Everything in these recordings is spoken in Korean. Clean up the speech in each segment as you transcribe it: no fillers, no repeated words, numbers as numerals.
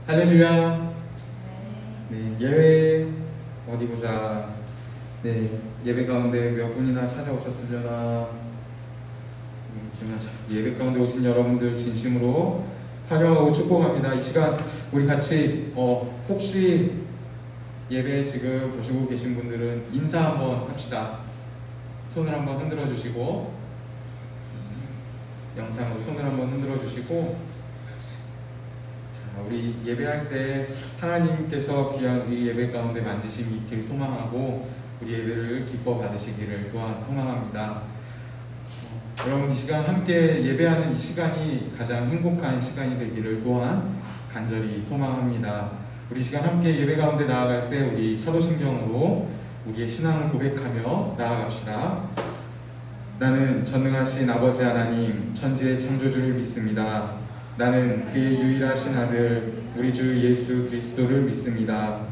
할렐루야. 네, 예배 어디 보자. 네, 예배 가운데 몇 분이나 찾아오셨으려나. 예배 가운데 오신 여러분들 진심으로 환영하고 축복합니다. 이 시간 우리 같이 혹시 예배 지금 보시고 계신 분들은 인사 한번 합시다. 손을 한번 흔들어 주시고, 영상으로 손을 한번 흔들어 주시고, 우리 예배할 때 하나님께서 귀한 우리 예배 가운데 만지심이 있길 소망하고 우리 예배를 기뻐 받으시기를 또한 소망합니다. 여러분, 이 시간 함께 예배하는 이 시간이 가장 행복한 시간이 되기를 또한 간절히 소망합니다. 우리 시간 함께 예배 가운데 나아갈 때 우리 사도신경으로 우리의 신앙을 고백하며 나아갑시다. 나는 전능하신 아버지 하나님 천지의 창조주를 믿습니다. 나는 그의 유일하신 아들 우리 주 예수 그리스도를 믿습니다.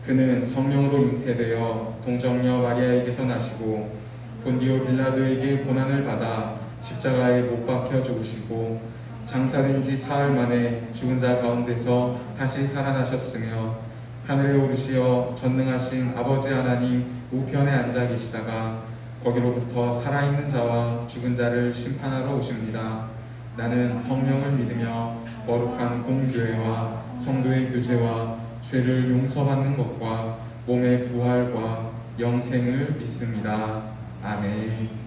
그는 성령으로 잉태되어 동정녀 마리아에게서 나시고 본디오 빌라도에게 고난을 받아 십자가에 못 박혀 죽으시고 장사된 지 사흘 만에 죽은 자 가운데서 다시 살아나셨으며 하늘에 오르시어 전능하신 아버지 하나님 우편에 앉아 계시다가 거기로부터 살아있는 자와 죽은 자를 심판하러 오십니다. 나는 성령을 믿으며 거룩한 공교회와 성도의 교제와 죄를 용서받는 것과 몸의 부활과 영생을 믿습니다. 아멘.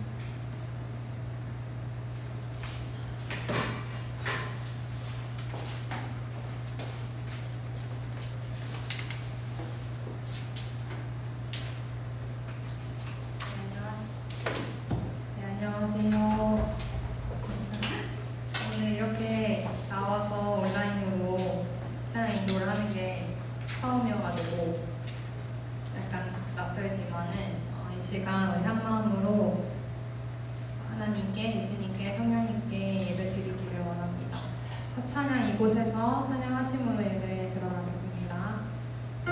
안녕하세요. 오늘 이렇게 나와서 온라인으로 찬양 인도를 하는 게 처음이어가지고 약간 낯설지만은 이 시간 우리 한 마음으로 하나님께, 예수님께, 성령님께 예배 드리기를 원합니다. 첫 찬양 이곳에서 찬양하심으로 예배에 들어가겠습니다. 오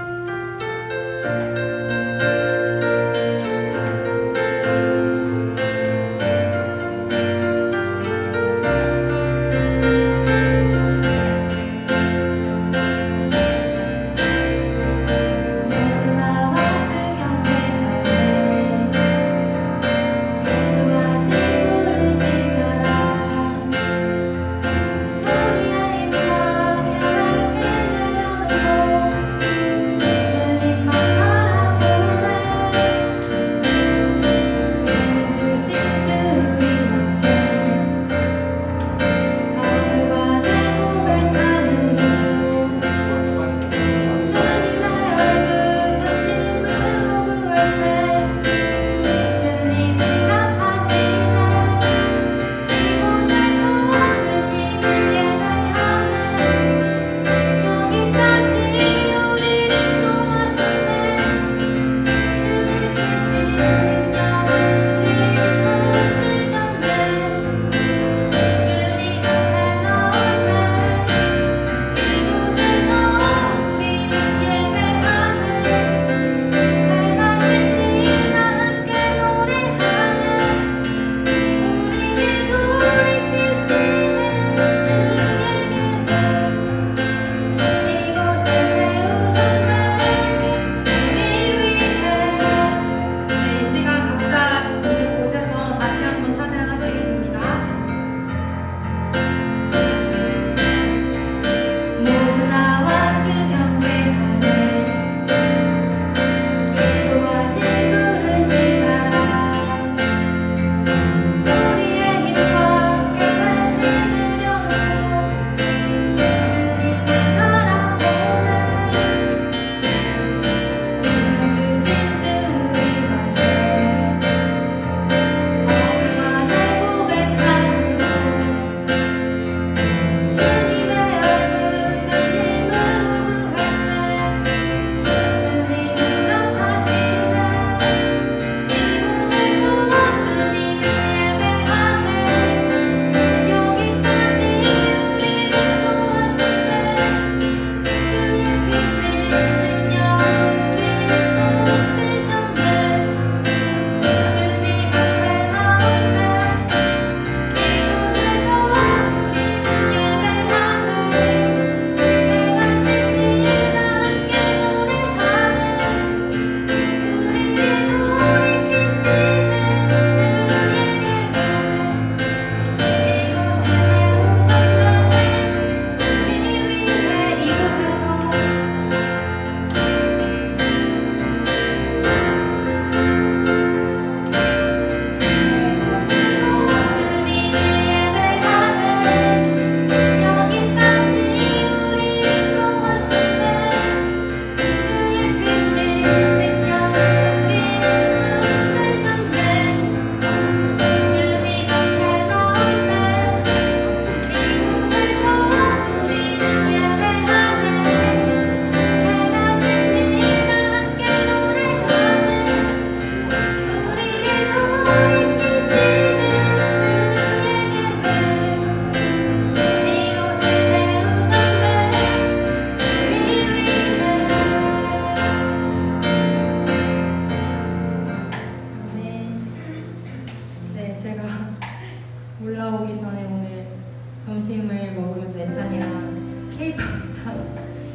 K-pop 스타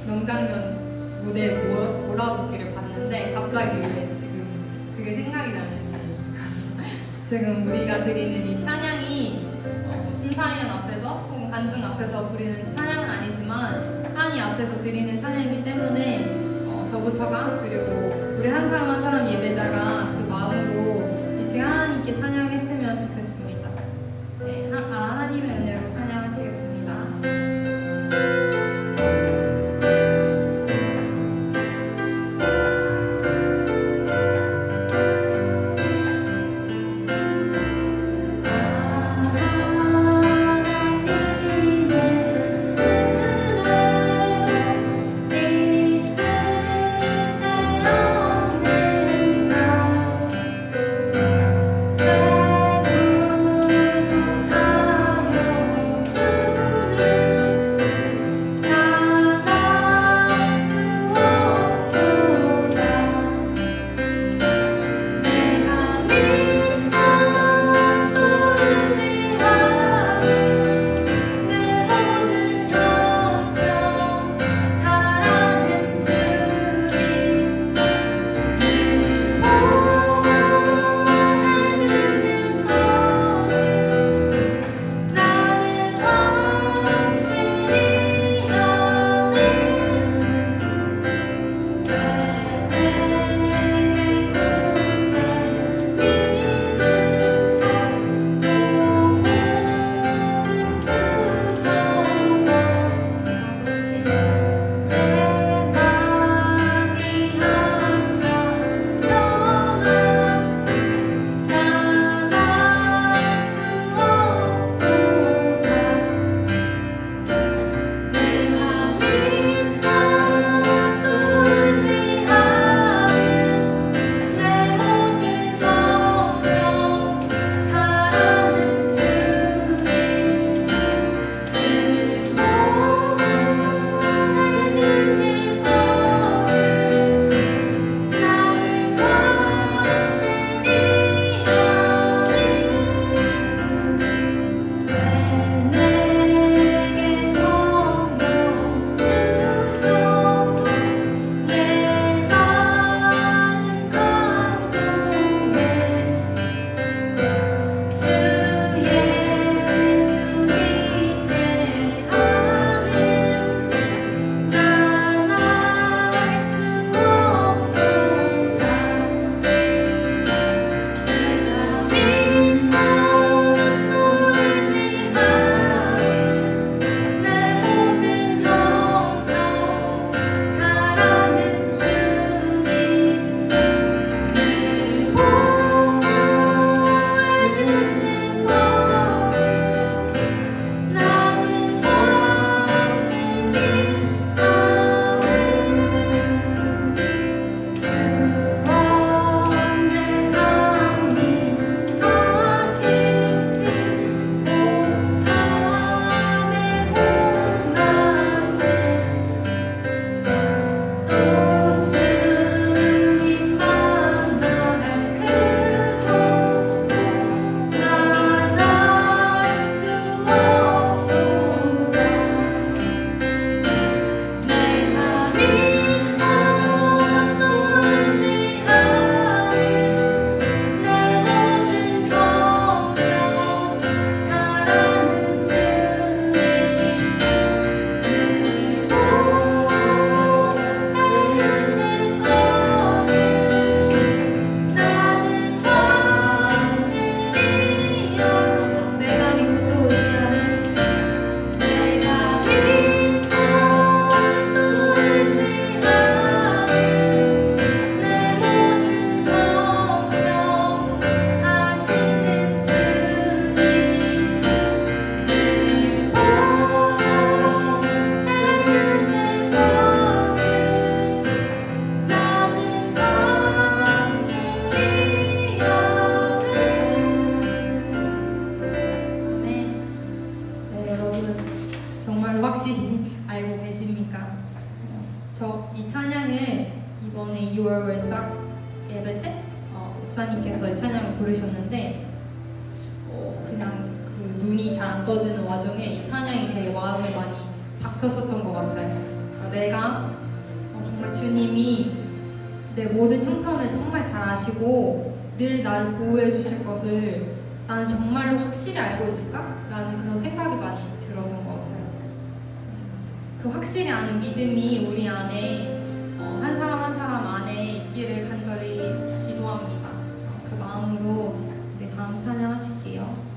명장면 무대 몰아보기를 봤는데 갑자기 왜 지금 그게 생각이 나는지 지금 우리가 드리는 이 찬양이 심사위원 앞에서 혹은 관중 앞에서 부리는 찬양은 아니지만 하나님 앞에서 드리는 찬양이기 때문에 저부터가 그리고 우리 한 사람 한 사람 예배자가 그 마음으로 이 시간 하나님께 찬양했으면 좋겠습니다. 네, 하나님의 은혜로 찬양하시겠습니다. 이 찬양을 이번에 2월 월삭 예배 때 목사님께서 이 찬양을 부르셨는데 그냥 그 눈이 잘 안 떠지는 와중에 이 찬양이 되게 마음에 많이 박혔었던 것 같아요. 내가 정말 주님이 내 모든 형편을 정말 잘 아시고 늘 나를 보호해 주실 것을 나는 정말로 확실히 알고 있을까? 라는 그런 생각이 많이 들었던 것 같아요. 그 확실히 아는 믿음이 우리 안에 한 사람 한 사람 안에 있기를 간절히 기도합니다. 그 마음으로 우리 다음 찬양하실게요.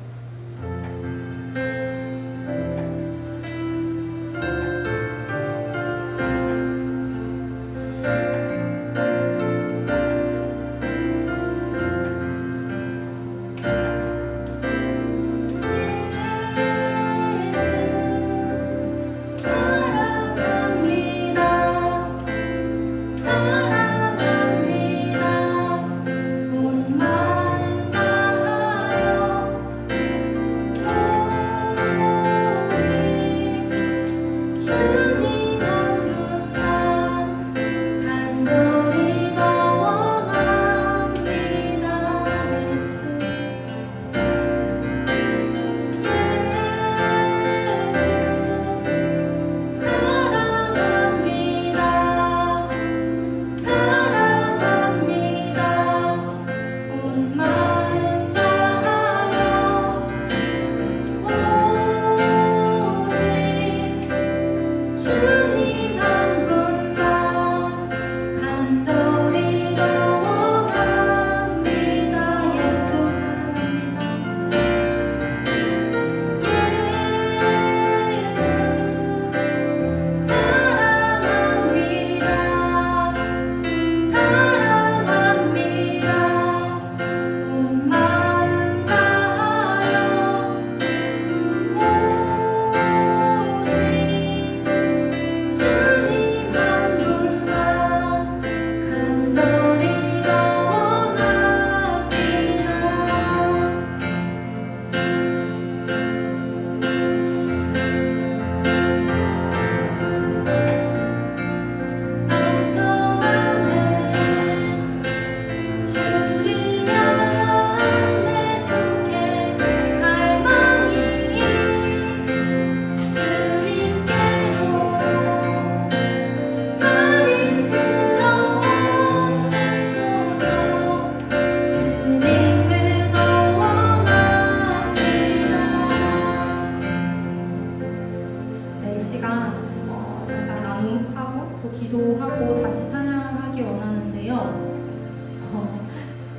기도하고 다시 찬양하기 원하는데요.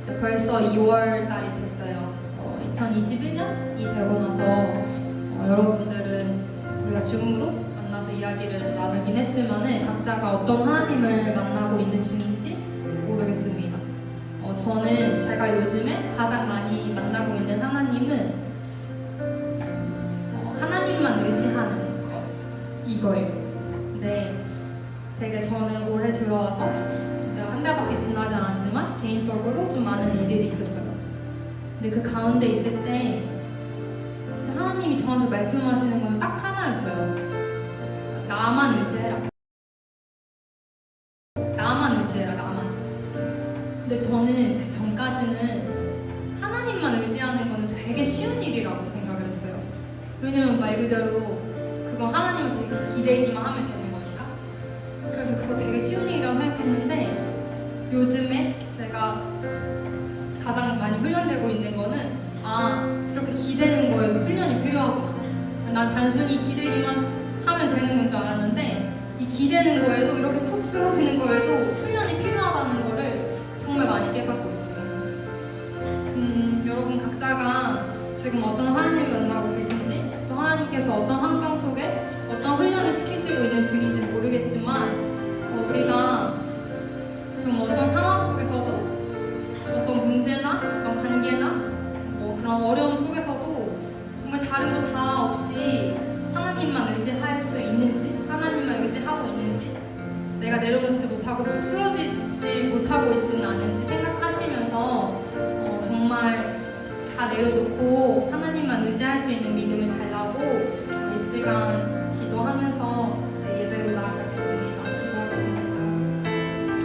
이제 벌써 2월 달이 됐어요. 2021년이 되고 나서 여러분들은 우리가 줌으로 만나서 이야기를 나누긴 했지만은 각자가 어떤 하나님을 만나고 있는 중인지 모르겠습니다. 저는 제가 요즘에 가장 많이 만나고 있는 하나님은 하나님만 의지하는 것 이거예요. 근데 되게 저는 올해 들어와서 이제 한 달밖에 지나지 않았지만 개인적으로 좀 많은 일들이 있었어요. 근데 그 가운데 있을 때 하나님이 저한테 말씀하시는 건 딱 하나였어요. 나만 의지해라. 나만 의지해라. 나만. 근데 저는 그 전까지는 하나님만 의지하는 거는 되게 쉬운 일이라고 생각을 했어요. 왜냐면 말 그대로 그건 하나님을 되게 기대기만 하면 되는 거니까. 그래서 그거 되게 쉬운 일이라고 생각했는데 요즘에 제가 가장 많이 훈련되고 있는 거는 이렇게 기대는 거에도 훈련이 필요하구나. 난 단순히 기대기만 하면 되는 건 줄 알았는데 이 기대는 거에도 이렇게 툭 쓰러지는 거에도 훈련이 필요하다는 거를 정말 많이 깨닫고 있습니다. 여러분 각자가 지금 어떤 하나님을 만나고 계신지 또 하나님께서 어떤 환경 속에 어떤 훈련을 시키시고 있는 중인지 모르겠지만 우리가 좀 어떤 상황 속에서도 어떤 문제나 어떤 관계나 그런 어려움 속에서도 정말 다른 거 다 없이 하나님만 의지할 수 있는지 하나님만 의지하고 있는지 내가 내려놓지 못하고 툭 쓰러지지 못하고 있지는 않은지 생각하시면서 정말 다 내려놓고 하나님만 의지할 수 있는 믿음을 달라고 이 시간 기도하면서 예배로 나아가겠습니다. 기도하겠습니다.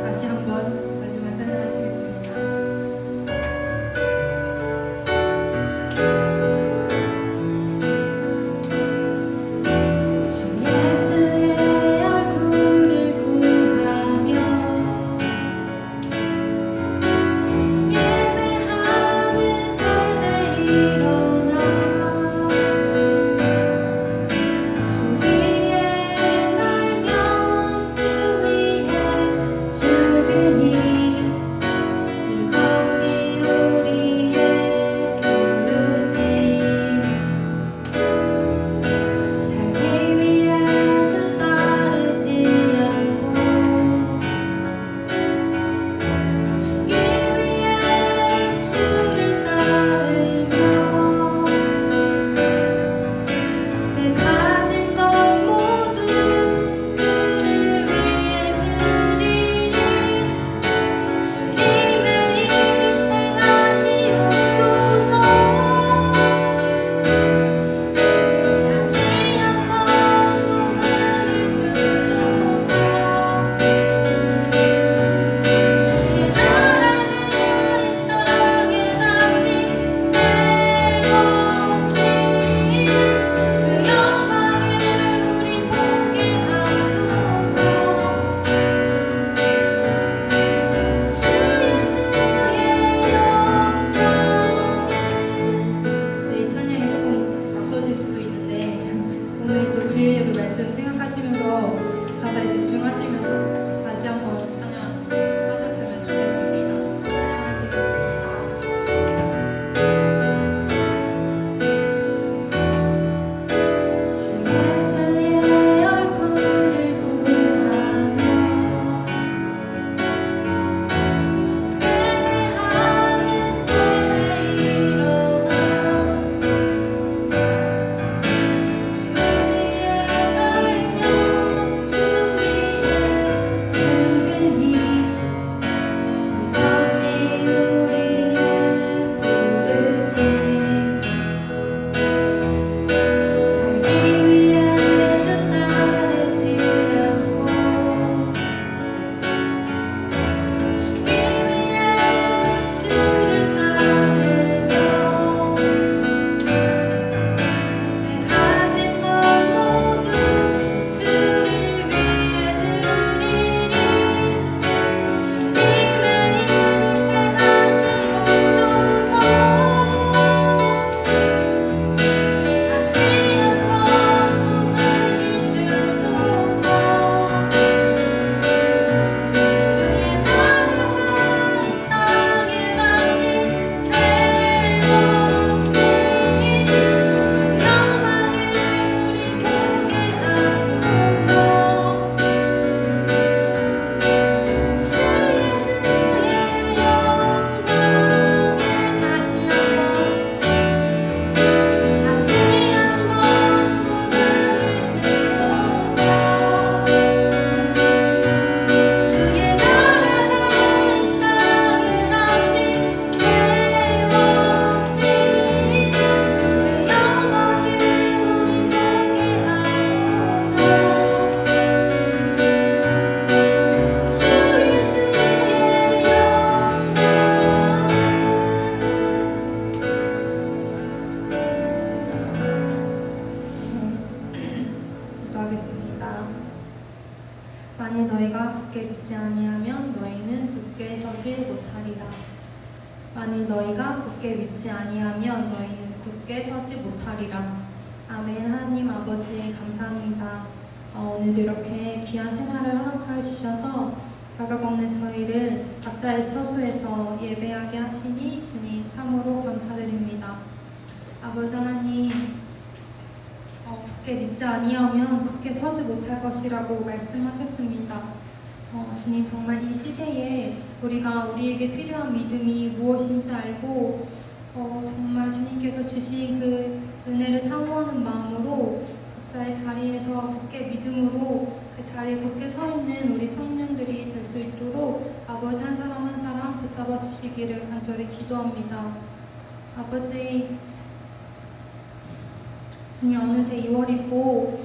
다시 한번 마지막 찬양하시겠습니다. 주 예수의 얼굴을 구하며 예배하는 세대 일어나 주 위에 살며 주 위에 죽으니 이것이 우리의 부르심 살기 위해 주 따르지 않고 죽기 위해 주를 따르며 내 가진 것 모두 주를 위해 드리니 주님의 일 행하시옵소서. 다시 한번 부흥을 주소서. 주의 나라는 이 땅에 다시 세워지는 그 영광을 우리 보게 하소서. 주 예수의 영광을 네, 이 찬양이 조금 앞서실 수도 있는데 오늘 또 주의 예배 말씀 생각하시면서 가사에 집중하시면서 다시 한번 찬양하셨으면 좋겠습니다. 찬양하시겠습니다. 주 예수의 얼굴을 구하며 예배하는 세대 일어나 주 위에 살며 주 위에 죽으니 이것이 우리의 부르심 살기 위해 주 따르지 않고 죽기 위해 주를 따르며 내 가진 것 모두 주를 위해 드리니 주님의 일 행하시옵소서. 다시 한번 부흥을 주소서. 주의 나라가 이 땅에 다시 세워지는 그 영광을 우리 보게 하소서. 주 예수의 영광에 다시 한번 부흥을 주소서. 주의 나라가 이 땅에 다시 세워지는 그 영광을 우리 보게 하소서. 주 예수의 기도하겠습니다. 만일 너희가 굳게 믿지 아니하면 너희는 굳게 서지 못하리라. 만일 너희가 굳게 믿지 아니하면 너희는 굳게 서지 못하리라. 아멘. 하나님 아버지 감사합니다. 오늘도 이렇게 귀한 생활을 허락하여 주셔서 자격 없는 저희를 각자의 처소에서 예배하게 하시니 주님 참으로 감사드립니다. 아버지 하나님, 굳게 믿지 아니하면 굳게 서지 못할 것이라고 말씀하셨습니다. 주님 정말 이 시대에 우리가 우리에게 필요한 믿음이 무엇인지 알고 정말 주님께서 주신 그 은혜를 사모하는 마음으로 각자의 자리에서 굳게 믿음으로 그 자리에 굳게 서 있는 우리 청년들이 될 수 있도록 아버지 한 사람 한 사람 붙잡아 주시기를 간절히 기도합니다. 아버지, 주님 어느새 2월이고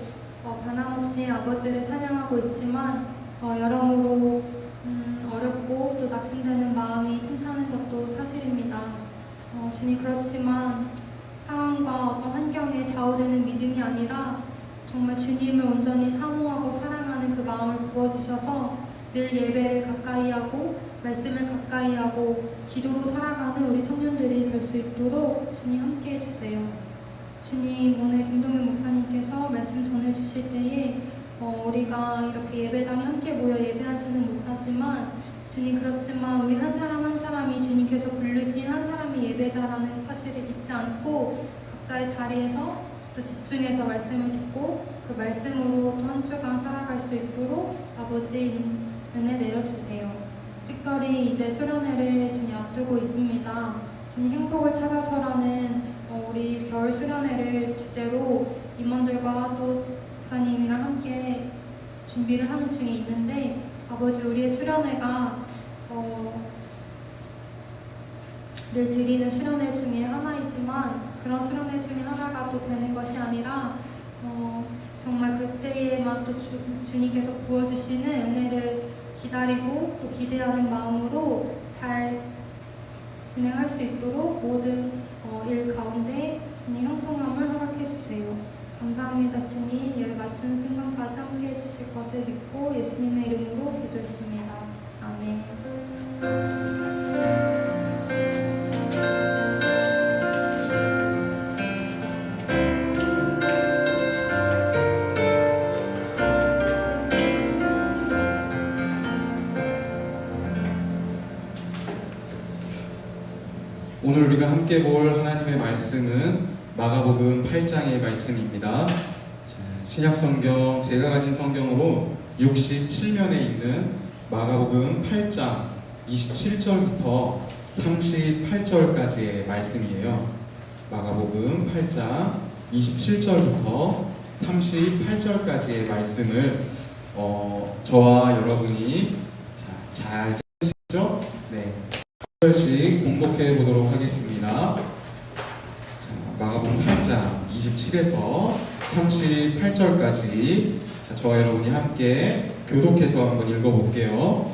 변함없이 같이 아버지를 찬양하고 있지만 여러모로 어렵고 또 낙심되는 마음이 틈타는 것도 사실입니다. 주님, 그렇지만 상황과 어떤 환경에 좌우되는 믿음이 아니라 정말 주님을 온전히 사모하고 사랑하는 그 마음을 부어주셔서 늘 예배를 가까이 하고 말씀을 가까이 하고 기도로 살아가는 우리 청년들이 될 수 있도록 주님 함께 해주세요. 주님, 오늘 김동현 목사님께서 말씀 전해주실 때에 우리가 이렇게 예배당에 함께 모여 예배하지는 못하지만 주님, 그렇지만 우리 한 사람 한 사람이 주님께서 부르신 한 사람의 예배자라는 사실을 잊지 않고 각자의 자리에서 또 집중해서 말씀을 듣고 그 말씀으로 또 한 주간 살아갈 수 있도록 아버지 은혜 내려주세요. 특별히 이제 수련회를 주님 앞두고 있습니다. 주님, 행복을 찾아서라는 우리 겨울 수련회를 주제로 임원들과 또 목사님이랑 함께 준비를 하는 중에 있는데 아버지, 우리의 수련회가 늘 드리는 수련회 중에 하나이지만 그런 수련회 중에 하나가 또 되는 것이 아니라 정말 그때에만 또 주님께서 부어주시는 은혜를 기다리고 또 기대하는 마음으로 잘 진행할 수 있도록 모든 일 가운데 주님 형통함을 허락해 주세요. 감사합니다. 주님, 예배 마치는 순간까지 함께 해주실 것을 믿고 예수님의 이름으로 기도했습니다. 아멘. 오늘 우리가 함께 볼 하나님의 말씀은 마가복음 8장의 말씀입니다. 신약성경, 제가 가진 성경으로 67면에 있는 마가복음 8장 27절부터 38절까지의 말씀이에요. 마가복음 8장 27절부터 38절까지의 말씀을 저와 여러분이 잘 들으시죠? 네. 한 절씩 공독해 보도록 하겠습니다. 마가복음 8장 27에서 38절까지 저와 여러분이 함께 교독해서 한번 읽어볼게요.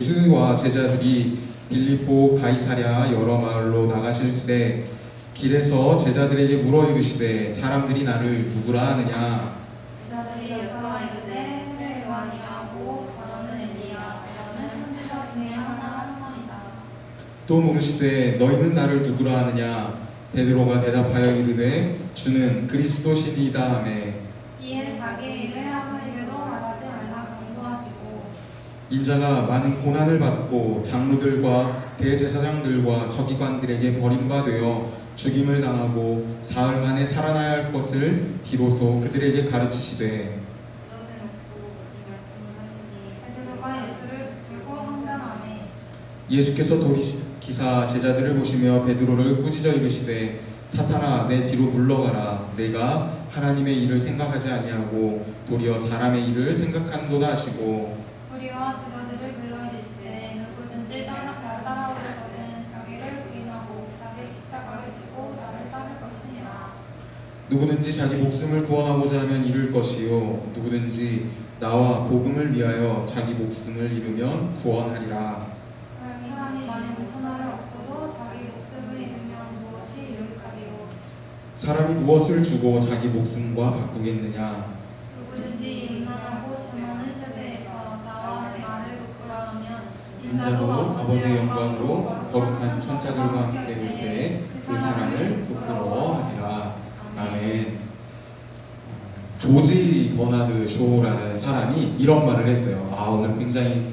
예수와 제자들이 빌립보 가이사랴 여러 마을로 나가실새 길에서 제자들에게 물어 이르시되 사람들이 나를 누구라 하느냐. 제자들이 여자와 이르되 세례 요한이라고 너는 엘리야 너는 선지자 중에 하나 하소이다. 또 물으시되 너희는 나를 누구라 하느냐. 베드로가 대답하여 이르되 주는 그리스도시니이다 하매 이에 자기의 일을 아무에게도 말하지 말라 경고하시고 인자가 많은 고난을 받고 장로들과 대제사장들과 서기관들에게 버림받되어 죽임을 당하고 사흘 만에 살아나야 할 것을 비로소 그들에게 가르치시되 그러되놓고 이 말씀을 하시니 베드로가 예수를 붙들고 황당하매 예수께서 돌이키사 제자들을 보시며 베드로를 꾸짖어 이르시되 사탄아 내 뒤로 물러가라. 내가 하나님의 일을 생각하지 아니하고 도리어 사람의 일을 생각한도다 하시고 우리와 제자들을 불러 이르시되 누구든지 나를 따라오려거든 자기를 부인하고 자기 십자가를 지고 나를 따를 것이니라. 누구든지 자기 목숨을 구원하고자 하면 잃을 것이요 누구든지 나와 복음을 위하여 자기 목숨을 잃으면 구원하리라. 사람이 만일 천하를 얻고도 자기 목숨을 잃으면 무엇이 유익하리요. 사람이 무엇을 주고 자기 목숨과 바꾸겠느냐. 누구든지 인간하고 지나는 세대에서 나와 내 말을 부끄러워하면 인자도 아버지의 영광으로 거룩한 천사들과 함께 올 때 그 사람을 부끄러워하리라. 아멘. 조지 버나드 쇼라는 사람이 이런 말을 했어요. 오늘 굉장히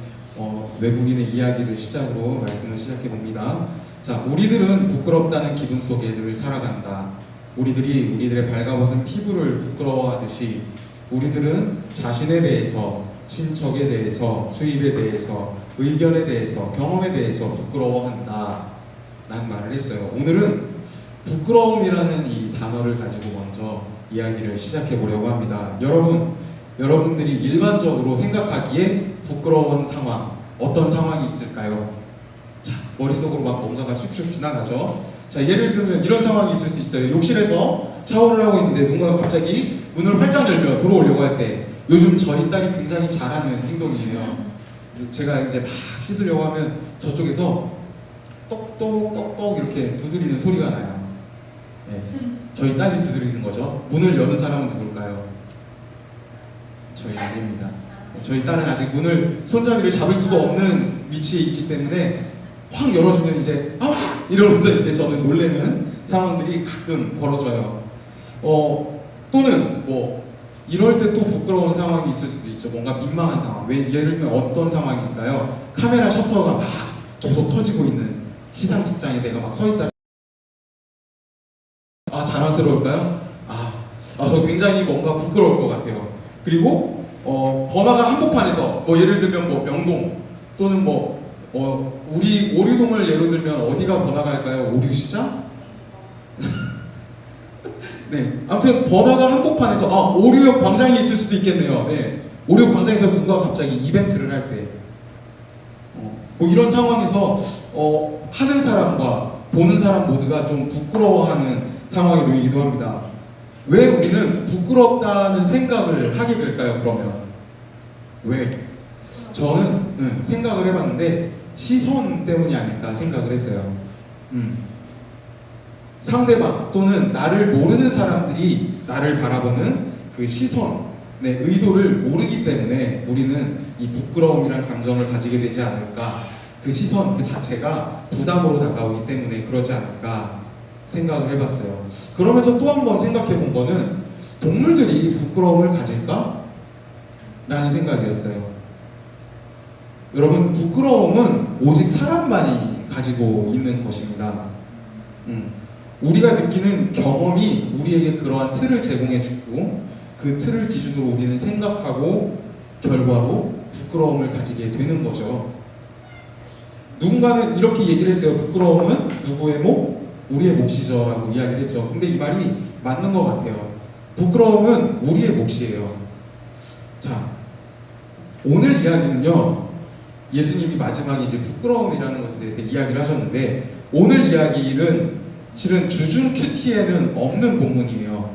외국인의 이야기를 시작으로 말씀을 시작해 봅니다. 자, 우리들은 부끄럽다는 기분 속에 늘 살아간다. 우리들이 우리들의 발가벗은 피부를 부끄러워하듯이 우리들은 자신에 대해서, 친척에 대해서, 수입에 대해서, 의견에 대해서, 경험에 대해서 부끄러워한다 라는 말을 했어요. 오늘은 부끄러움이라는 이 단어를 가지고 먼저 이야기를 시작해 보려고 합니다. 여러분들이 일반적으로 생각하기에 부끄러운 상황, 어떤 상황이 있을까요? 자, 머릿속으로 막 뭔가가 쑥쑥 지나가죠. 자, 예를 들면 이런 상황이 있을 수 있어요. 욕실에서 샤워를 하고 있는데 누군가가 갑자기 문을 활짝 열며 들어오려고 할 때, 요즘 저희 딸이 굉장히 잘하는 행동이에요. 제가 이제 막 씻으려고 하면 저쪽에서 똑똑똑똑 이렇게 두드리는 소리가 나요. 네, 저희 딸이 두드리는 거죠. 문을 여는 사람은 누굴까요? 저희 아내입니다. 저희 딸은 아직 문을, 손잡이를 잡을 수도 없는 위치에 있기 때문에 확 열어주면 이제 아 이러면서 이제 저는 놀래는 상황들이 가끔 벌어져요. 또는 뭐 이럴 때 또 부끄러운 상황이 있을 수도 있죠. 뭔가 민망한 상황. 예를 들면 어떤 상황일까요? 카메라 셔터가 막 계속 터지고 있는 시상 직장에 내가 막 서 있다. 아, 자랑스러울까요? 저 굉장히 뭔가 부끄러울 것 같아요. 그리고 번화가 한복판에서 뭐 예를 들면 뭐 명동 또는 우리 오류동을 예로 들면 어디가 번화가일까요? 오류시장? 네, 아무튼 번화가 한복판에서 오류역 광장이 있을 수도 있겠네요. 네, 오류역 광장에서 누가 갑자기 이벤트를 할 때, 뭐 이런 상황에서 하는 사람과 보는 사람 모두가 좀 부끄러워하는 상황에 놓이기도 합니다. 왜 우리는 부끄럽다는 생각을 하게 될까요? 그러면 왜? 저는 생각을 해봤는데 시선 때문이 아닐까 생각을 했어요. 상대방 또는 나를 모르는 사람들이 나를 바라보는 그 시선의 의도를 모르기 때문에 우리는 이 부끄러움이라는 감정을 가지게 되지 않을까. 그 시선 그 자체가 부담으로 다가오기 때문에 그러지 않을까 생각을 해봤어요. 그러면서 또 한 번 생각해 본 거는 동물들이 부끄러움을 가질까? 라는 생각이었어요. 여러분, 부끄러움은 오직 사람만이 가지고 있는 것입니다. 우리가 느끼는 경험이 우리에게 그러한 틀을 제공해주고 그 틀을 기준으로 우리는 생각하고 결과로 부끄러움을 가지게 되는 거죠. 누군가는 이렇게 얘기를 했어요. 부끄러움은 누구의 목? 우리의 몫이죠 라고 이야기를 했죠. 근데 이 말이 맞는 것 같아요. 부끄러움은 우리의 몫이에요. 자, 오늘 이야기는요, 예수님이 마지막에 이제 부끄러움이라는 것에 대해서 이야기를 하셨는데, 오늘 이야기는 실은 주중 큐티에는 없는 본문이에요.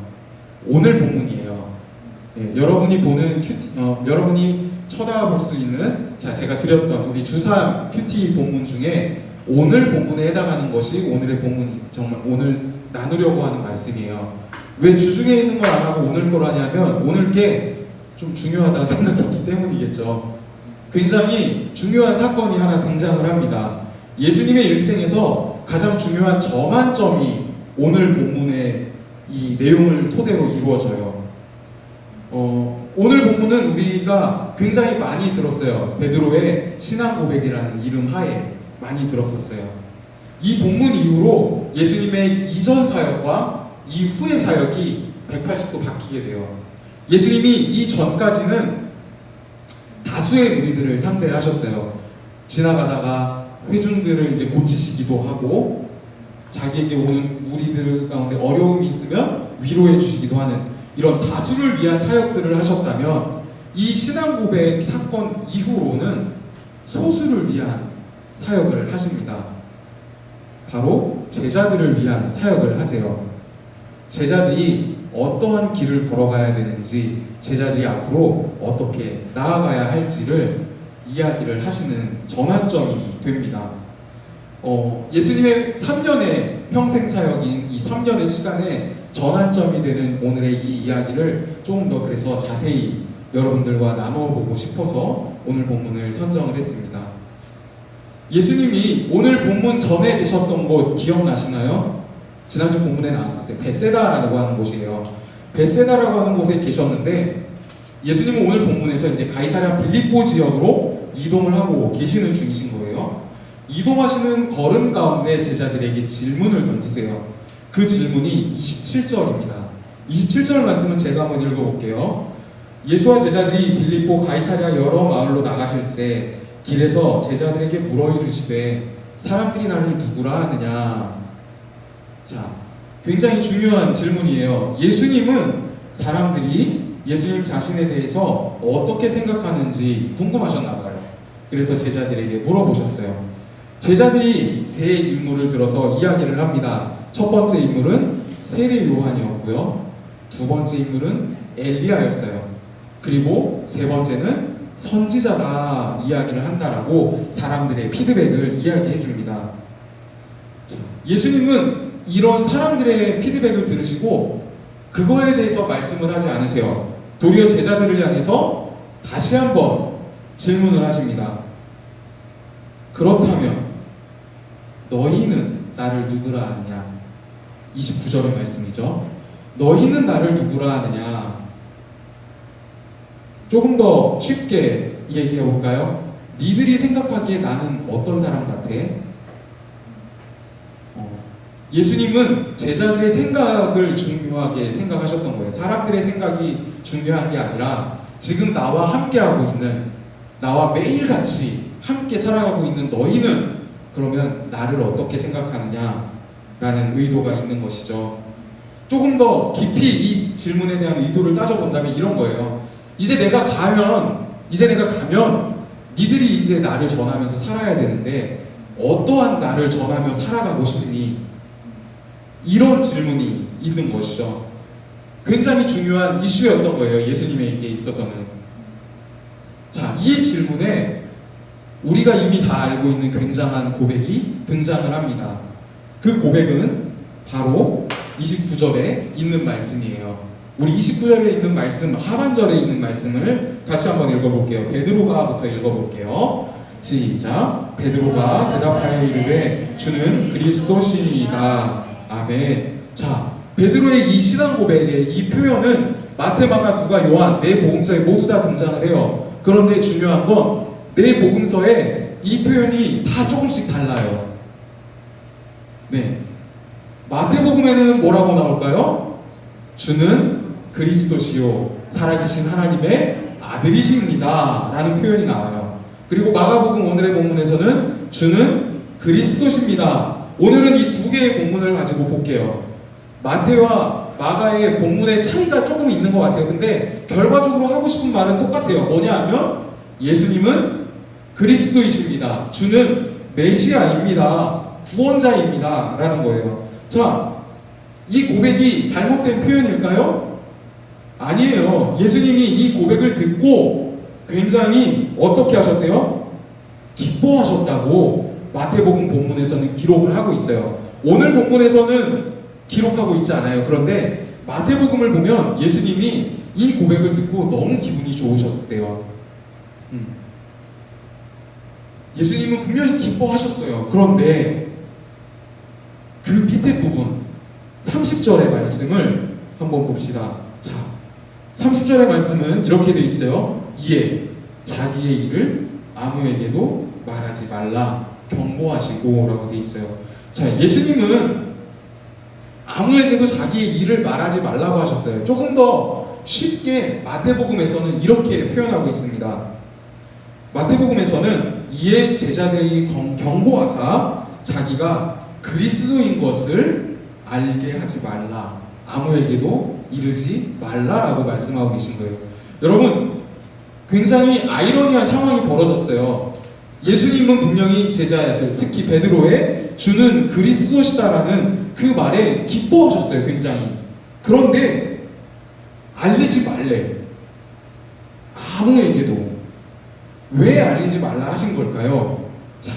오늘 본문이에요. 예, 여러분이 보는 여러분이 쳐다볼 수 있는, 제가 드렸던 우리 주삼 큐티 본문 중에 오늘 본문에 해당하는 것이 오늘의 본문이 정말 오늘 나누려고 하는 말씀이에요. 왜 주중에 있는 걸 안 하고 오늘 걸 하냐면 오늘 게 좀 중요하다고 생각했기 때문이겠죠. 굉장히 중요한 사건이 하나 등장을 합니다. 예수님의 일생에서 가장 중요한 전환점이 오늘 본문의 이 내용을 토대로 이루어져요. 오늘 본문은 우리가 굉장히 많이 들었어요. 베드로의 신앙 고백이라는 이름 하에 많이 들었었어요. 이 본문 이후로 예수님의 이전 사역과 이후의 사역이 180도 바뀌게 돼요. 예수님이 이전까지는 다수의 무리들을 상대를 하셨어요. 지나가다가 회중들을 이제 고치시기도 하고, 자기에게 오는 무리들 가운데 어려움이 있으면 위로해 주시기도 하는 이런 다수를 위한 사역들을 하셨다면, 이 신앙 고백 사건 이후로는 소수를 위한 사역을 하십니다. 바로 제자들을 위한 사역을 하세요. 제자들이 어떠한 길을 걸어가야 되는지, 제자들이 앞으로 어떻게 나아가야 할지를 이야기를 하시는 전환점이 됩니다. 예수님의 3년의 평생 사역인 이 3년의 시간에 전환점이 되는 오늘의 이 이야기를 조금 더 그래서 자세히 여러분들과 나누어 보고 싶어서 오늘 본문을 선정을 했습니다. 예수님이 오늘 본문 전에 계셨던 곳 기억나시나요? 지난주 본문에 나왔었어요. 베세다라고 하는 곳이에요. 베세다라고 하는 곳에 계셨는데, 예수님은 오늘 본문에서 이제 가이사랴 빌립보 지역으로 이동을 하고 계시는 중이신 거예요. 이동하시는 걸음 가운데 제자들에게 질문을 던지세요. 그 질문이 27절입니다. 27절 말씀은 제가 한번 읽어볼게요. 예수와 제자들이 빌립보 가이사랴 여러 마을로 나가실새 길에서 제자들에게 물어 이르시되 사람들이 나를 누구라 하느냐. 자, 굉장히 중요한 질문이에요. 예수님은 사람들이 예수님 자신에 대해서 어떻게 생각하는지 궁금하셨나 봐요. 그래서 제자들에게 물어보셨어요. 제자들이 세 인물을 들어서 이야기를 합니다. 첫 번째 인물은 세례 요한이었고요. 두 번째 인물은 엘리야였어요. 그리고 세 번째는 선지자가 이야기를 한다라고 사람들의 피드백을 이야기해 줍니다. 자, 예수님은 이런 사람들의 피드백을 들으시고 그거에 대해서 말씀을 하지 않으세요. 도리어 제자들을 향해서 다시 한번 질문을 하십니다. 그렇다면 너희는 나를 누구라 하느냐? 29절의 말씀이죠. 너희는 나를 누구라 하느냐? 조금 더 쉽게 얘기해 볼까요? 니들이 생각하기에 나는 어떤 사람 같아? 예수님은 제자들의 생각을 중요하게 생각하셨던 거예요. 사람들의 생각이 중요한 게 아니라 지금 나와 함께하고 있는, 나와 매일같이 함께 살아가고 있는 너희는 그러면 나를 어떻게 생각하느냐 라는 의도가 있는 것이죠. 조금 더 깊이 이 질문에 대한 의도를 따져본다면 이런 거예요. 이제 내가 가면 니들이 이제 나를 전하면서 살아야 되는데 어떠한 나를 전하며 살아가고 싶니? 이런 질문이 있는 것이죠. 굉장히 중요한 이슈였던 거예요. 예수님에게 있어서는. 자, 이 질문에 우리가 이미 다 알고 있는 굉장한 고백이 등장을 합니다. 그 고백은 바로 29절에 있는 말씀이에요. 우리 29절에 있는 말씀, 하반절에 있는 말씀을 같이 한번 읽어볼게요. 베드로가부터 읽어볼게요. 시작. 베드로가 대답하여 이르되 주는 그리스도시니이다. 아멘. 자, 베드로의 이 신앙 고백의 이 표현은 마태, 마가, 누가, 요한 네 복음서에 모두 다 등장을 해요. 그런데 중요한 건 네 복음서에 이 표현이 다 조금씩 달라요. 네. 마태복음에는 뭐라고 나올까요? 주는 그리스도시요 살아계신 하나님의 아들이십니다 라는 표현이 나와요. 그리고 마가복음 오늘의 본문에서는 주는 그리스도십니다. 오늘은 이 두 개의 본문을 가지고 볼게요. 마태와 마가의 본문의 차이가 조금 있는 것 같아요. 근데 결과적으로 하고 싶은 말은 똑같아요. 뭐냐 하면 예수님은 그리스도이십니다. 주는 메시아입니다. 구원자입니다 라는 거예요. 자, 이 고백이 잘못된 표현일까요? 아니에요. 예수님이 이 고백을 듣고 굉장히 어떻게 하셨대요? 기뻐하셨다고 마태복음 본문에서는 기록을 하고 있어요. 오늘 본문에서는 기록하고 있지 않아요. 그런데 마태복음을 보면 예수님이 이 고백을 듣고 너무 기분이 좋으셨대요. 예수님은 분명히 기뻐하셨어요. 그런데 그 밑에 부분 30절의 말씀을 한번 봅시다. 자, 30절의 말씀은 이렇게 되어 있어요. 이에 자기의 일을 아무에게도 말하지 말라 경고하시고 라고 되어 있어요. 자, 예수님은 아무에게도 자기의 일을 말하지 말라고 하셨어요. 조금 더 쉽게 마태복음에서는 이렇게 표현하고 있습니다. 마태복음에서는 이에 제자들에게 경고하사 자기가 그리스도인 것을 알게 하지 말라, 아무에게도 이르지 말라라고 말씀하고 계신 거예요. 여러분, 굉장히 아이러니한 상황이 벌어졌어요. 예수님은 분명히 제자들, 특히 베드로의 주는 그리스도시다라는 그 말에 기뻐하셨어요. 굉장히. 그런데 알리지 말래, 아무에게도. 왜 알리지 말라 하신 걸까요? 자,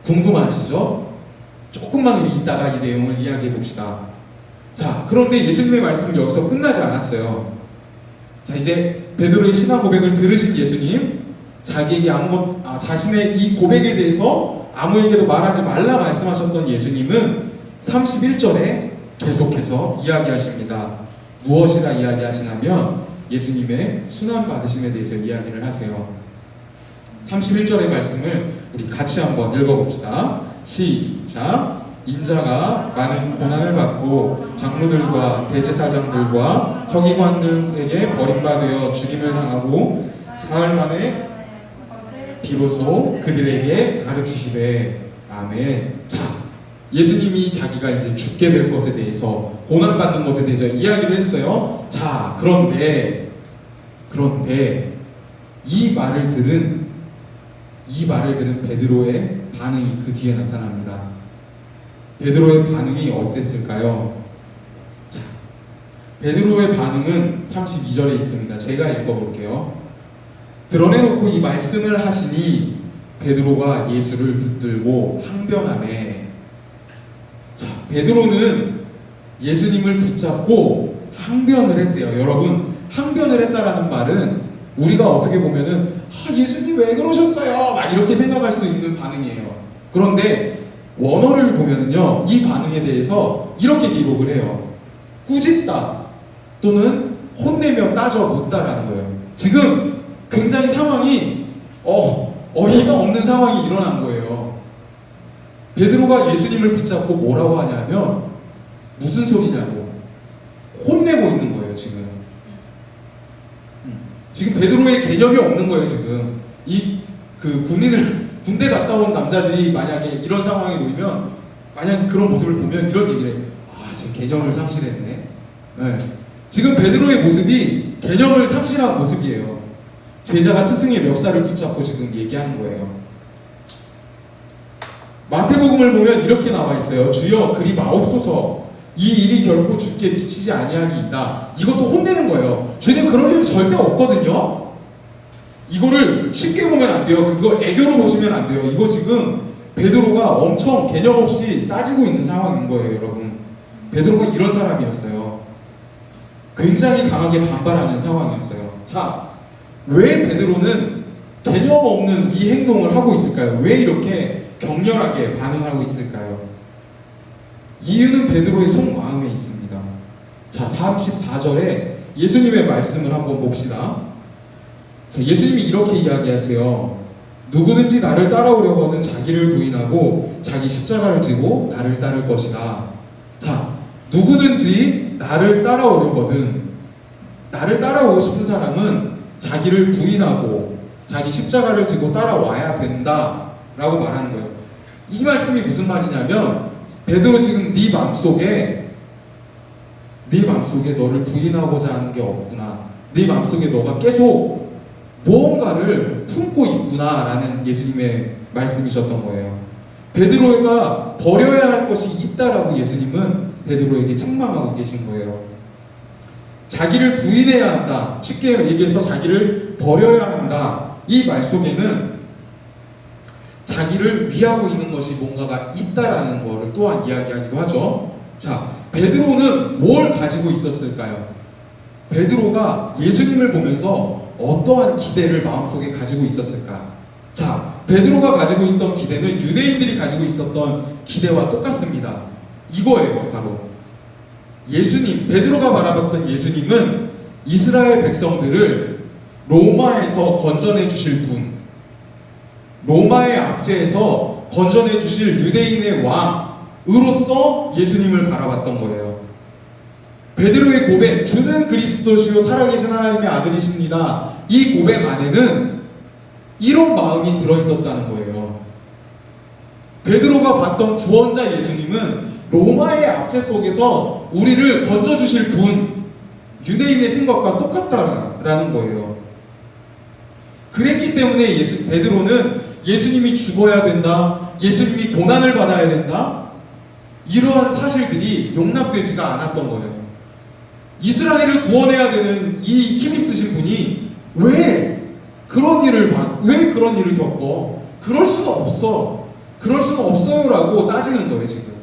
궁금하시죠? 조금만 있다가 이 내용을 이야기해 봅시다. 자, 그런데 예수님의 말씀은 여기서 끝나지 않았어요. 자, 이제 베드로의 신앙 고백을 들으신 예수님, 자기에게 자신의 이 고백에 대해서 아무에게도 말하지 말라 말씀하셨던 예수님은 31절에 계속해서 이야기하십니다. 무엇이라 이야기하시냐면 예수님의 순환 받으심에 대해서 이야기를 하세요. 31절의 말씀을 우리 같이 한번 읽어봅시다. 시작. 인자가 많은 고난을 받고 장로들과 대제사장들과 서기관들에게 버림받아 죽임을 당하고 사흘 만에 비로소 그들에게 가르치시되. 아멘. 자, 예수님이 자기가 이제 죽게 될 것에 대해서, 고난받는 것에 대해서 이야기를 했어요. 자, 그런데 이 말을 들은 이 말을 들은 베드로의 반응이 그 뒤에 나타납니다. 베드로의 반응이 어땠을까요? 자, 베드로의 반응은 32절에 있습니다. 제가 읽어볼게요. 드러내놓고 이 말씀을 하시니 베드로가 예수를 붙들고 항변하매. 자, 베드로는 예수님을 붙잡고 항변을 했대요. 여러분, 항변을 했다라는 말은 우리가 어떻게 보면은 예수님 왜 그러셨어요? 막 이렇게 생각할 수 있는 반응이에요. 그런데 원어를 보면은요, 이 반응에 대해서 이렇게 기록을 해요. 꾸짖다 또는 혼내며 따져 묻다라는 거예요. 지금 굉장히 상황이 어이가 없는 상황이 일어난 거예요. 베드로가 예수님을 붙잡고 뭐라고 하냐면 무슨 소리냐고 혼내고 있는 거예요. 지금 베드로의 개념이 없는 거예요. 지금 이 그 군대 갔다 온 남자들이 만약에 이런 상황에 놓이면 만약 그런 모습을 보면 이런 얘기를 해. 저 개념을 상실했네. 네. 지금 베드로의 모습이 개념을 상실한 모습이에요. 제자가 스승의 멱살을 붙잡고 지금 얘기하는 거예요. 마태복음을 보면 이렇게 나와 있어요. 주여 그리 마옵소서. 이 일이 결코 주께 미치지 아니하리이다. 이것도 혼내는 거예요. 주님 그럴 일이 절대 없거든요. 이거를 쉽게 보면 안 돼요. 그거 애교로 보시면 안 돼요. 이거 지금 베드로가 엄청 개념 없이 따지고 있는 상황인 거예요, 여러분. 베드로가 이런 사람이었어요. 굉장히 강하게 반발하는 상황이었어요. 자, 왜 베드로는 개념 없는 이 행동을 하고 있을까요? 왜 이렇게 격렬하게 반응하고 있을까요? 이유는 베드로의 속마음에 있습니다. 자, 34절에 예수님의 말씀을 한번 봅시다. 자, 예수님이 이렇게 이야기하세요. 누구든지 나를 따라오려거든 자기를 부인하고 자기 십자가를 지고 나를 따를 것이다. 자, 누구든지 나를 따라오려거든, 나를 따라오고 싶은 사람은 자기를 부인하고 자기 십자가를 지고 따라와야 된다 라고 말하는 거예요. 이 말씀이 무슨 말이냐면 베드로 지금 네 마음속에 너를 부인하고자 하는 게 없구나. 네 마음속에 너가 계속 무언가를 품고 있구나 라는 예수님의 말씀이셨던 거예요. 베드로가 버려야 할 것이 있다라고 예수님은 베드로에게 책망하고 계신 거예요. 자기를 부인해야 한다. 쉽게 얘기해서 자기를 버려야 한다. 이 말 속에는 자기를 위하고 있는 것이 뭔가가 있다라는 것을 또한 이야기하기도 하죠. 자, 베드로는 뭘 가지고 있었을까요? 베드로가 예수님을 보면서 어떠한 기대를 마음속에 가지고 있었을까? 자, 베드로가 가지고 있던 기대는 유대인들이 가지고 있었던 기대와 똑같습니다. 이거예요, 바로. 베드로가 바라봤던 예수님은 이스라엘 백성들을 로마에서 건져내 주실 분, 로마의 압제에서 건져내 주실 유대인의 왕으로서 예수님을 바라봤던 거예요. 베드로의 고백, 주는 그리스도시요 살아계신 하나님의 아들이십니다. 이 고백 안에는 이런 마음이 들어있었다는 거예요. 베드로가 봤던 구원자 예수님은 로마의 압제 속에서 우리를 건져주실 분, 유대인의 생각과 똑같다라는 거예요. 그랬기 때문에 베드로는 예수님이 죽어야 된다, 예수님이 고난을 받아야 된다, 이러한 사실들이 용납되지가 않았던 거예요. 이스라엘을 구원해야 되는 이 힘 있으신 분이 왜 그런 일을 겪어? 그럴 수는 없어. 그럴 수는 없어요라고 따지는 거예요, 지금.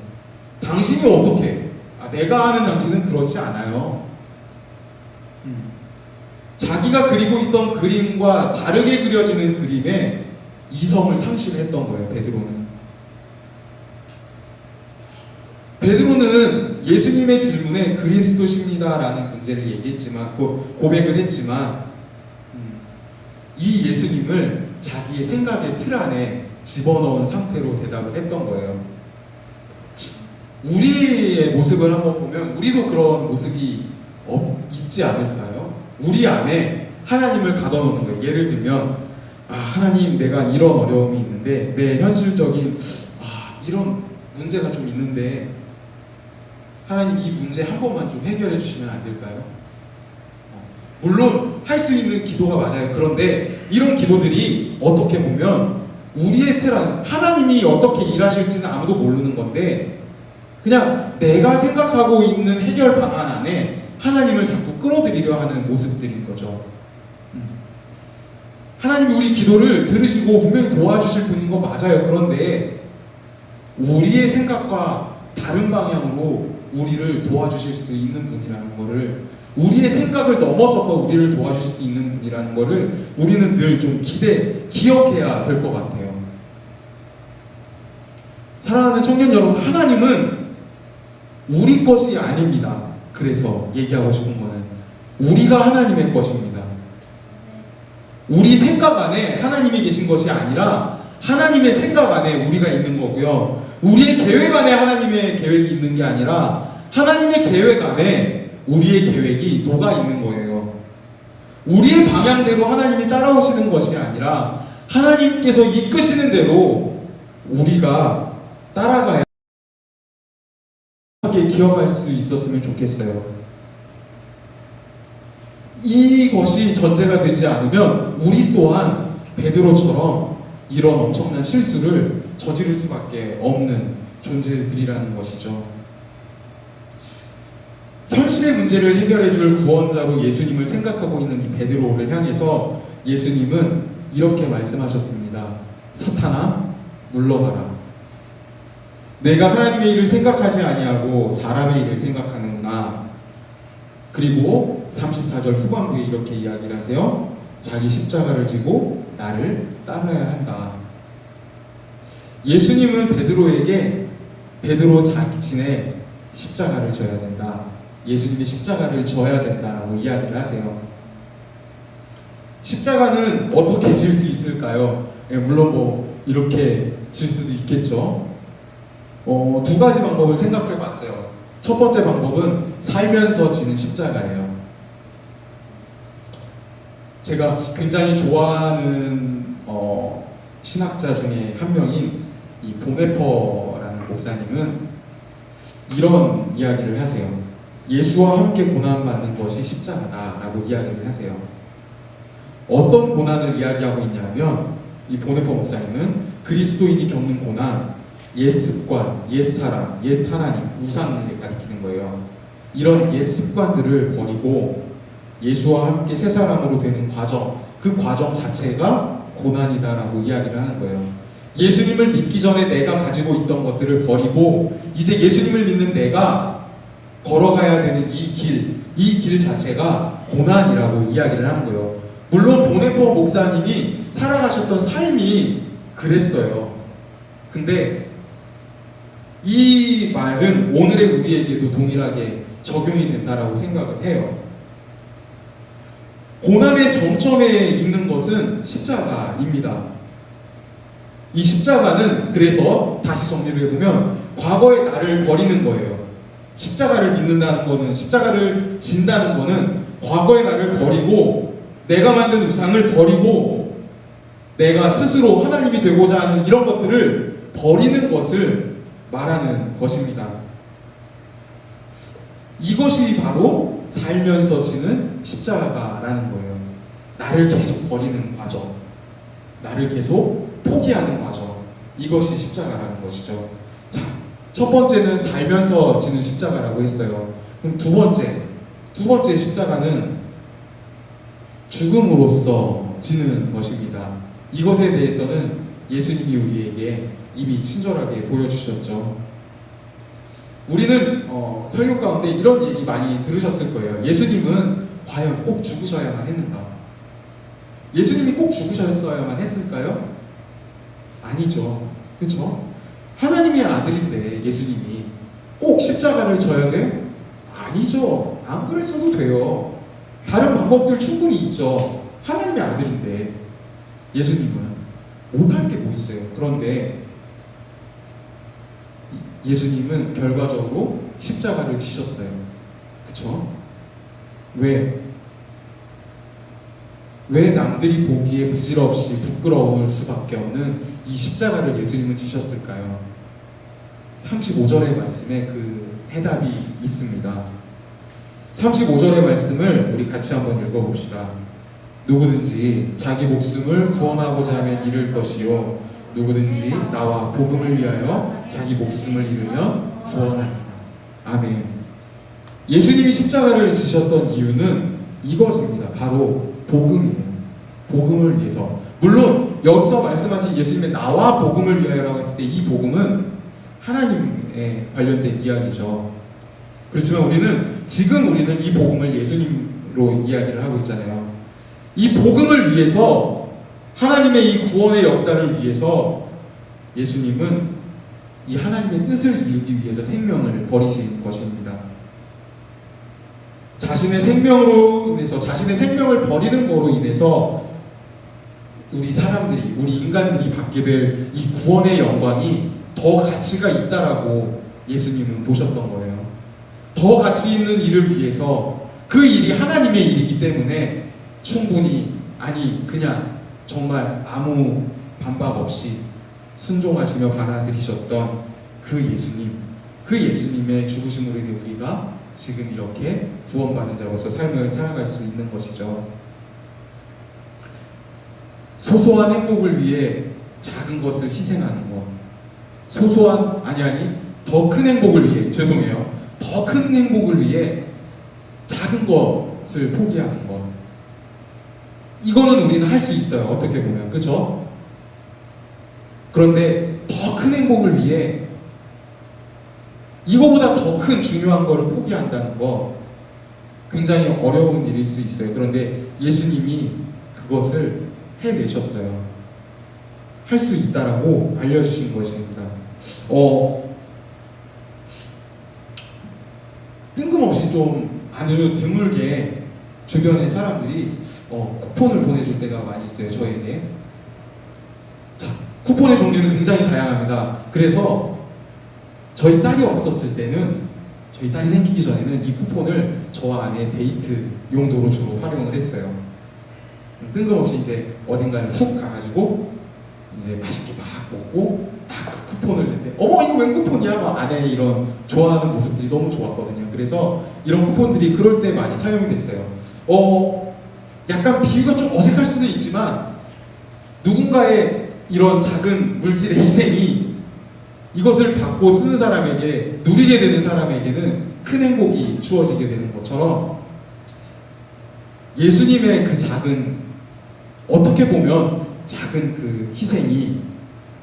당신이 어떻게? 내가 아는 당신은 그렇지 않아요. 자기가 그리고 있던 그림과 다르게 그려지는 그림에 이성을 상실했던 거예요, 베드로는. 베드로는 예수님의 질문에 그리스도십니다라는 문제를 얘기했지만, 고백을 했지만, 이 예수님을 자기의 생각의 틀 안에 집어넣은 상태로 대답을 했던 거예요. 우리의 모습을 한번 보면 우리도 그런 모습이 있지 않을까요? 우리 안에 하나님을 가둬놓는 거예요. 예를 들면 하나님, 내가 이런 어려움이 있는데, 내 현실적인 이런 문제가 좀 있는데 하나님, 이 문제 한 번만 좀 해결해 주시면 안 될까요? 물론 할 수 있는 기도가 맞아요. 그런데 이런 기도들이 어떻게 보면 우리의 틀 안, 하나님이 어떻게 일하실지는 아무도 모르는 건데 그냥 내가 생각하고 있는 해결 방안 안에 하나님을 자꾸 끌어들이려 하는 모습들인 거죠. 하나님이 우리 기도를 들으시고 분명히 도와주실 분인 거 맞아요. 그런데 우리의 생각과 다른 방향으로 우리를 도와주실 수 있는 분이라는 거를, 우리의 생각을 넘어서서 우리를 도와주실 수 있는 분이라는 거를 우리는 늘 좀 기억해야 될 것 같아요. 사랑하는 청년 여러분, 하나님은 우리 것이 아닙니다. 그래서 얘기하고 싶은 거는 우리가 하나님의 것입니다. 우리 생각 안에 하나님이 계신 것이 아니라 하나님의 생각 안에 우리가 있는 거고요. 우리의 계획 안에 하나님의 계획이 있는 게 아니라 하나님의 계획 안에 우리의 계획이 녹아 있는 거예요. 우리의 방향대로 하나님이 따라오시는 것이 아니라 하나님께서 이끄시는 대로 우리가 따라가야 기억할 수 있었으면 좋겠어요. 이것이 전제가 되지 않으면 우리 또한 베드로처럼 이런 엄청난 실수를 저지를 수밖에 없는 존재들이라는 것이죠. 현실의 문제를 해결해 줄 구원자로 예수님을 생각하고 있는 이 베드로를 향해서 예수님은 이렇게 말씀하셨습니다. 사탄아, 물러가라. 내가 하나님의 일을 생각하지 아니하고 사람의 일을 생각하는구나. 그리고 34절 후반부에 이렇게 이야기를 하세요. 자기 십자가를 지고 나를 따라야 한다. 예수님은 베드로에게 베드로 자신의 십자가를 져야 된다. 예수님의 십자가를 져야 된다라고 이야기를 하세요. 십자가는 어떻게 질 수 있을까요? 물론 뭐 이렇게 질 수도 있겠죠. 두 가지 방법을 생각해 봤어요. 첫 번째 방법은 살면서 지는 십자가예요. 제가 굉장히 좋아하는 신학자 중에 한 명인 이 보네퍼라는 목사님은 이런 이야기를 하세요. 예수와 함께 고난받는 것이 십자가다라고 이야기를 하세요. 어떤 고난을 이야기하고 있냐면 이 보네퍼 목사님은 그리스도인이 겪는 고난, 옛 습관, 옛 사람, 옛 하나님, 우상을 가리키는 거예요. 이런 옛 습관들을 버리고 예수와 함께 새 사람으로 되는 과정, 그 과정 자체가 고난이다라고 이야기를 하는 거예요. 예수님을 믿기 전에 내가 가지고 있던 것들을 버리고 이제 예수님을 믿는 내가 걸어가야 되는 이 길 자체가 고난이라고 이야기를 하는 거예요. 물론 보네퍼 목사님이 살아가셨던 삶이 그랬어요. 근데 이 말은 오늘의 우리에게도 동일하게 적용이 된다라고 생각을 해요. 고난의 정점에 있는 것은 십자가입니다. 이 십자가는 그래서 다시 정리를 해보면 과거의 나를 버리는 거예요. 십자가를 믿는다는 거는, 십자가를 진다는 거는 과거의 나를 버리고 내가 만든 우상을 버리고 내가 스스로 하나님이 되고자 하는 이런 것들을 버리는 것을 말하는 것입니다. 이것이 바로 살면서 지는 십자가라는 거예요. 나를 계속 버리는 과정, 나를 계속 포기하는 과정, 이것이 십자가라는 것이죠. 자, 첫 번째는 살면서 지는 십자가라고 했어요. 그럼 두 번째 십자가는 죽음으로써 지는 것입니다. 이것에 대해서는 예수님이 우리에게 이미 친절하게 보여주셨죠. 우리는 설교 가운데 이런 얘기 많이 들으셨을 거예요. 예수님은 과연 꼭 죽으셔야만 했는가? 예수님이 꼭 죽으셨어야만 했을까요? 아니죠. 그렇죠? 하나님의 아들인데 예수님이 꼭 십자가를 져야 돼? 아니죠. 안 그랬어도 돼요. 다른 방법들 충분히 있죠. 하나님의 아들인데 예수님은 못할 게 뭐 있어요. 그런데 예수님은 결과적으로 십자가를 지셨어요. 그쵸? 왜 남들이 보기에 부질없이 부끄러울 수밖에 없는 이 십자가를 예수님은 지셨을까요? 35절의 말씀에 그 해답이 있습니다. 35절의 말씀을 우리 같이 한번 읽어봅시다. 누구든지 자기 목숨을 구원하고자 하면 잃을 것이요 누구든지 나와 복음을 위하여 자기 목숨을 잃으면 구원하리라. 아멘. 예수님이 십자가를 지셨던 이유는 이것입니다. 바로 복음이에요. 복음을 위해서. 물론 여기서 말씀하신 예수님의 나와 복음을 위하여라고 했을 때 이 복음은 하나님에 관련된 이야기죠. 그렇지만 지금 우리는 이 복음을 예수님으로 이야기를 하고 있잖아요. 이 복음을 위해서, 하나님의 이 구원의 역사를 위해서 예수님은 이 하나님의 뜻을 이루기 위해서 생명을 버리신 것입니다. 자신의 생명으로 인해서, 자신의 생명을 버리는 거로 인해서 우리 사람들이, 우리 인간들이 받게 될 이 구원의 영광이 더 가치가 있다라고 예수님은 보셨던 거예요. 더 가치 있는 일을 위해서, 그 일이 하나님의 일이기 때문에 충분히, 아니 그냥 정말 아무 반박 없이 순종하시며 받아들이셨던 그 예수님, 그 예수님의 죽으심으로 인해 우리가 지금 이렇게 구원받은 자로서 삶을 살아갈 수 있는 것이죠. 소소한 행복을 위해 작은 것을 희생하는 것, 더 큰 행복을 위해, 죄송해요, 더 큰 행복을 위해 작은 것을 포기하는 것, 이거는 우리는 할 수 있어요. 어떻게 보면, 그렇죠? 그런데 더 큰 행복을 위해 이거보다 더 큰 중요한 거를 포기한다는 거 굉장히 어려운 일일 수 있어요. 그런데 예수님이 그것을 해내셨어요. 할 수 있다라고 알려주신 것입니다. 뜬금없이 좀 아주 드물게 주변의 사람들이 쿠폰을 보내줄 때가 많이 있어요. 저에게. 자, 쿠폰의 종류는 굉장히 다양합니다. 그래서 저희 딸이 없었을 때는, 저희 딸이 생기기 전에는 이 쿠폰을 저와 아내의 데이트 용도로 주로 활용을 했어요. 뜬금없이 이제 어딘가를 훅 가가지고 이제 맛있게 막 먹고 딱 그 쿠폰을 냈는데, 어머 이거 웬 쿠폰이야? 막 아내의 이런 좋아하는 모습들이 너무 좋았거든요. 그래서 이런 쿠폰들이 그럴 때 많이 사용이 됐어요. 약간 비유가 좀 어색할 수는 있지만 누군가의 이런 작은 물질의 희생이 이것을 받고 쓰는 사람에게, 누리게 되는 사람에게는 큰 행복이 주어지게 되는 것처럼, 예수님의 그 작은, 어떻게 보면 작은 그 희생이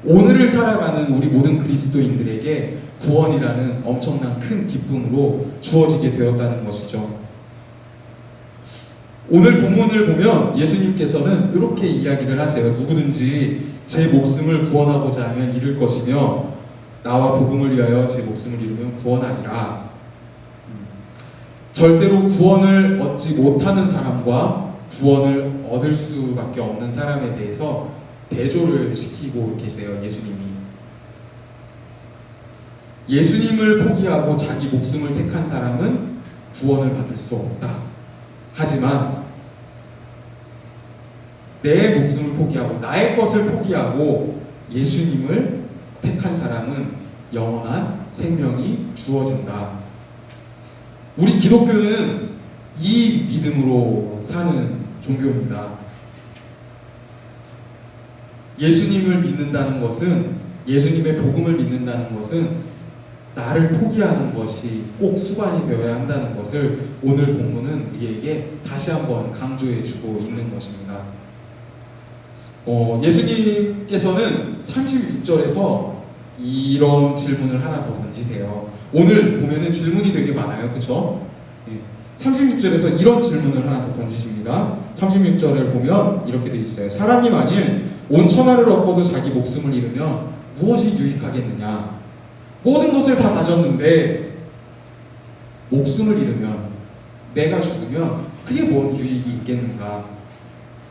오늘을 살아가는 우리 모든 그리스도인들에게 구원이라는 엄청난 큰 기쁨으로 주어지게 되었다는 것이죠. 오늘 본문을 보면 예수님께서는 이렇게 이야기를 하세요. 누구든지 제 목숨을 구원하고자 하면 잃을 것이며 나와 복음을 위하여 제 목숨을 잃으면 구원하리라. 절대로 구원을 얻지 못하는 사람과 구원을 얻을 수밖에 없는 사람에 대해서 대조를 시키고 계세요. 예수님이. 예수님을 포기하고 자기 목숨을 택한 사람은 구원을 받을 수 없다. 하지만 내 목숨을 포기하고 나의 것을 포기하고 예수님을 택한 사람은 영원한 생명이 주어진다. 우리 기독교는 이 믿음으로 사는 종교입니다. 예수님을 믿는다는 것은, 예수님의 복음을 믿는다는 것은 나를 포기하는 것이 꼭 수반이 되어야 한다는 것을 오늘 본문은 우리에게 다시 한번 강조해 주고 있는 것입니다. 예수님께서는 36절에서 이런 질문을 하나 더 던지세요. 오늘 보면은 질문이 되게 많아요. 그쵸? 36절에서 이런 질문을 하나 더 던지십니다. 36절을 보면 이렇게 되어 있어요. 사람이 만일 온 천하를 얻고도 자기 목숨을 잃으면 무엇이 유익하겠느냐? 모든 것을 다 가졌는데 목숨을 잃으면, 내가 죽으면 그게 뭔 유익이 있겠는가?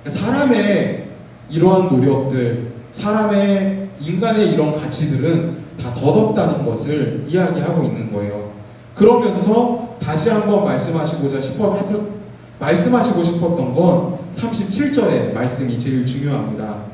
사람의 이러한 노력들, 사람의, 인간의 이런 가치들은 다 덧없다는 것을 이야기하고 있는 거예요. 그러면서 다시 한번 말씀하시고 싶었던 건 37절의 말씀이 제일 중요합니다.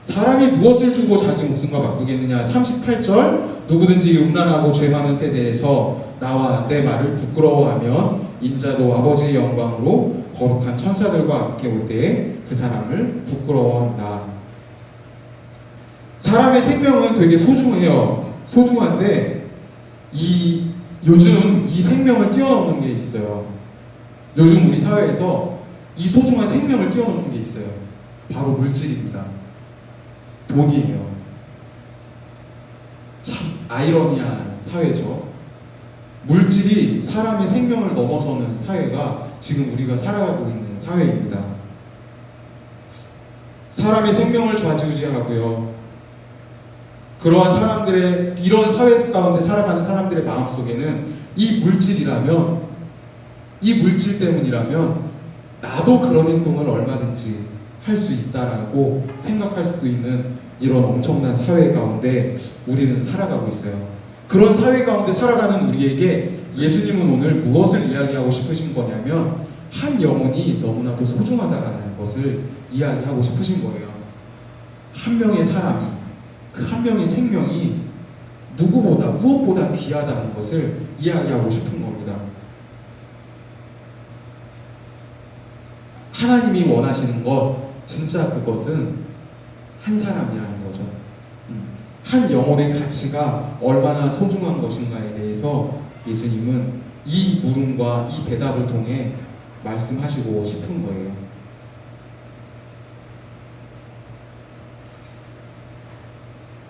사람이 무엇을 주고 자기 목숨과 바꾸겠느냐. 38절, 누구든지 음란하고 죄 많은 세대에서 나와 내 말을 부끄러워하면 인자도 아버지의 영광으로 거룩한 천사들과 함께 올 때에 그 사람을 부끄러워한다. 사람의 생명은 되게 소중해요. 소중한데 요즘 이 생명을 뛰어넘는 게 있어요. 요즘 우리 사회에서 이 소중한 생명을 뛰어넘는 게 있어요. 바로 물질입니다. 돈이에요. 참 아이러니한 사회죠. 물질이 사람의 생명을 넘어서는 사회가 지금 우리가 살아가고 있는 사회입니다. 사람의 생명을 좌지우지하고요. 그러한 사람들의 이런 사회 가운데 살아가는 사람들의 마음속에는 이 물질 때문이라면 나도 그런 행동을 얼마든지 할 수 있다라고 생각할 수도 있는 이런 엄청난 사회 가운데 우리는 살아가고 있어요. 그런 사회 가운데 살아가는 우리에게 예수님은 오늘 무엇을 이야기하고 싶으신 거냐면 한 영혼이 너무나도 소중하다라는 것을 이야기하고 싶으신 거예요. 한 명의 사람이, 그 한 명의 생명이 누구보다 무엇보다 귀하다는 것을 이야기하고 싶은 겁니다. 하나님이 원하시는 것, 진짜 그것은 한 사람이라는 거죠. 한 영혼의 가치가 얼마나 소중한 것인가에 대해서 예수님은 이 물음과 이 대답을 통해 말씀하시고 싶은 거예요.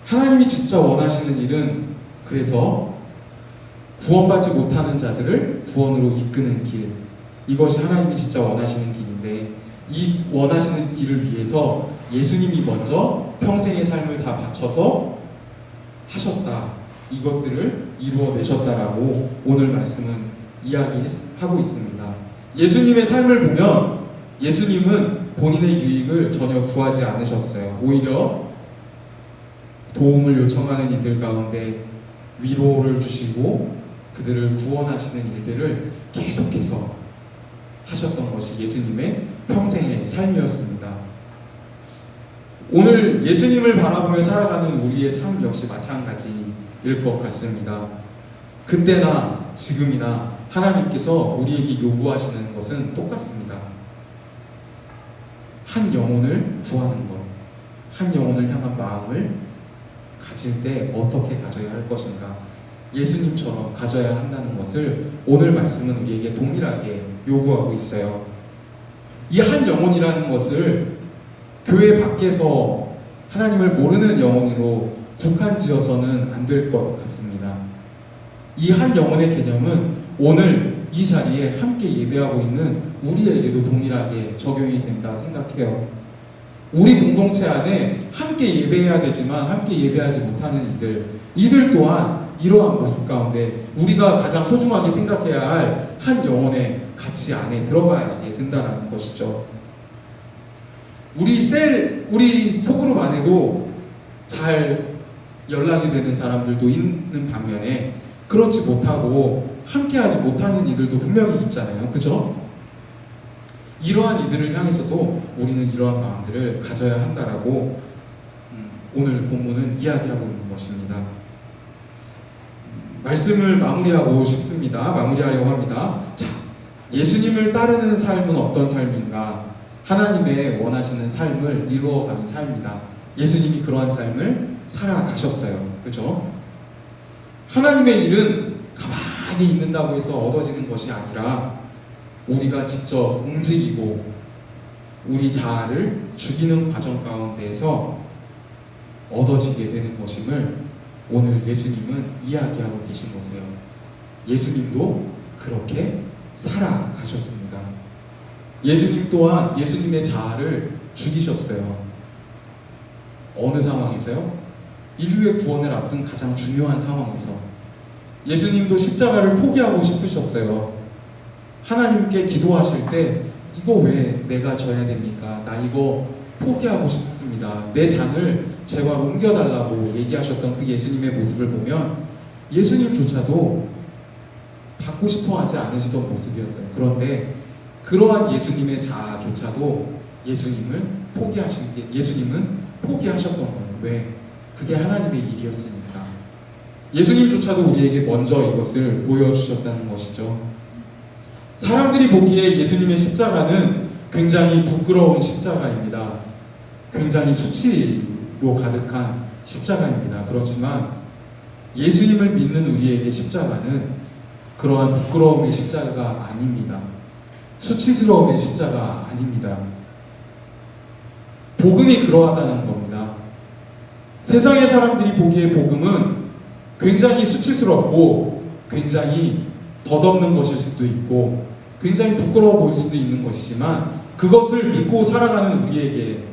하나님이 진짜 원하시는 일은 그래서 구원받지 못하는 자들을 구원으로 이끄는 길, 이것이 하나님이 진짜 원하시는 길인데 이 원하시는 길을 위해서 예수님이 먼저 평생의 삶을 다 바쳐서 하셨다. 이것들을 이루어내셨다라고 오늘 말씀은 이야기하고 있습니다. 예수님의 삶을 보면 예수님은 본인의 유익을 전혀 구하지 않으셨어요. 오히려 도움을 요청하는 이들 가운데 위로를 주시고 그들을 구원하시는 일들을 계속해서 하셨던 것이 예수님의 평생의 삶이었습니다. 오늘 예수님을 바라보며 살아가는 우리의 삶 역시 마찬가지일 것 같습니다. 그때나 지금이나 하나님께서 우리에게 요구하시는 것은 똑같습니다. 한 영혼을 구하는 것, 한 영혼을 향한 마음을 가질 때 어떻게 가져야 할 것인가, 예수님처럼 가져야 한다는 것을 오늘 말씀은 우리에게 동일하게 요구하고 있어요. 이 한 영혼이라는 것을 교회 밖에서 하나님을 모르는 영혼으로 국한지어서는 안 될 것 같습니다. 이 한 영혼의 개념은 오늘 이 자리에 함께 예배하고 있는 우리에게도 동일하게 적용이 된다 생각해요. 우리 공동체 안에 함께 예배해야 되지만 함께 예배하지 못하는 이들 또한 이러한 모습 가운데 우리가 가장 소중하게 생각해야 할 한 영혼의 가치 안에 들어가야 된다는 것이죠. 우리 소그룹 안에도 잘 연락이 되는 사람들도 있는 반면에 그렇지 못하고 함께하지 못하는 이들도 분명히 있잖아요. 그죠? 이러한 이들을 향해서도 우리는 이러한 마음들을 가져야 한다라고 오늘 본문은 이야기하고 있는 것입니다. 말씀을 마무리하고 싶습니다. 마무리하려고 합니다. 자, 예수님을 따르는 삶은 어떤 삶인가? 하나님의 원하시는 삶을 이루어가는 삶이다. 예수님이 그러한 삶을 살아가셨어요. 그죠? 하나님의 일은 가만히 있는다고 해서 얻어지는 것이 아니라 우리가 직접 움직이고 우리 자아를 죽이는 과정 가운데에서 얻어지게 되는 것임을 오늘 예수님은 이야기하고 계신 거세요. 예수님도 그렇게 살아가셨습니다. 예수님 또한 예수님의 자아를 죽이셨어요. 어느 상황에서요? 인류의 구원을 앞둔 가장 중요한 상황에서 예수님도 십자가를 포기하고 싶으셨어요. 하나님께 기도하실 때 이거 왜 내가 져야 됩니까? 나 이거 포기하고 싶습니다. 내 잔을 제발 옮겨달라고 얘기하셨던 그 예수님의 모습을 보면 예수님조차도 받고 싶어 하지 않으시던 모습이었어요. 그런데 그러한 예수님의 자아조차도 예수님은 포기하셨던 거예요. 왜? 그게 하나님의 일이었으니까. 예수님조차도 우리에게 먼저 이것을 보여주셨다는 것이죠. 사람들이 보기에 예수님의 십자가는 굉장히 부끄러운 십자가입니다. 굉장히 수치로 가득한 십자가입니다. 그렇지만 예수님을 믿는 우리에게 십자가는 그러한 부끄러움의 십자가가 아닙니다. 수치스러움의 십자가 아닙니다. 복음이 그러하다는 겁니다. 세상의 사람들이 보기에 복음은 굉장히 수치스럽고 굉장히 덧없는 것일 수도 있고 굉장히 부끄러워 보일 수도 있는 것이지만 그것을 믿고 살아가는 우리에게,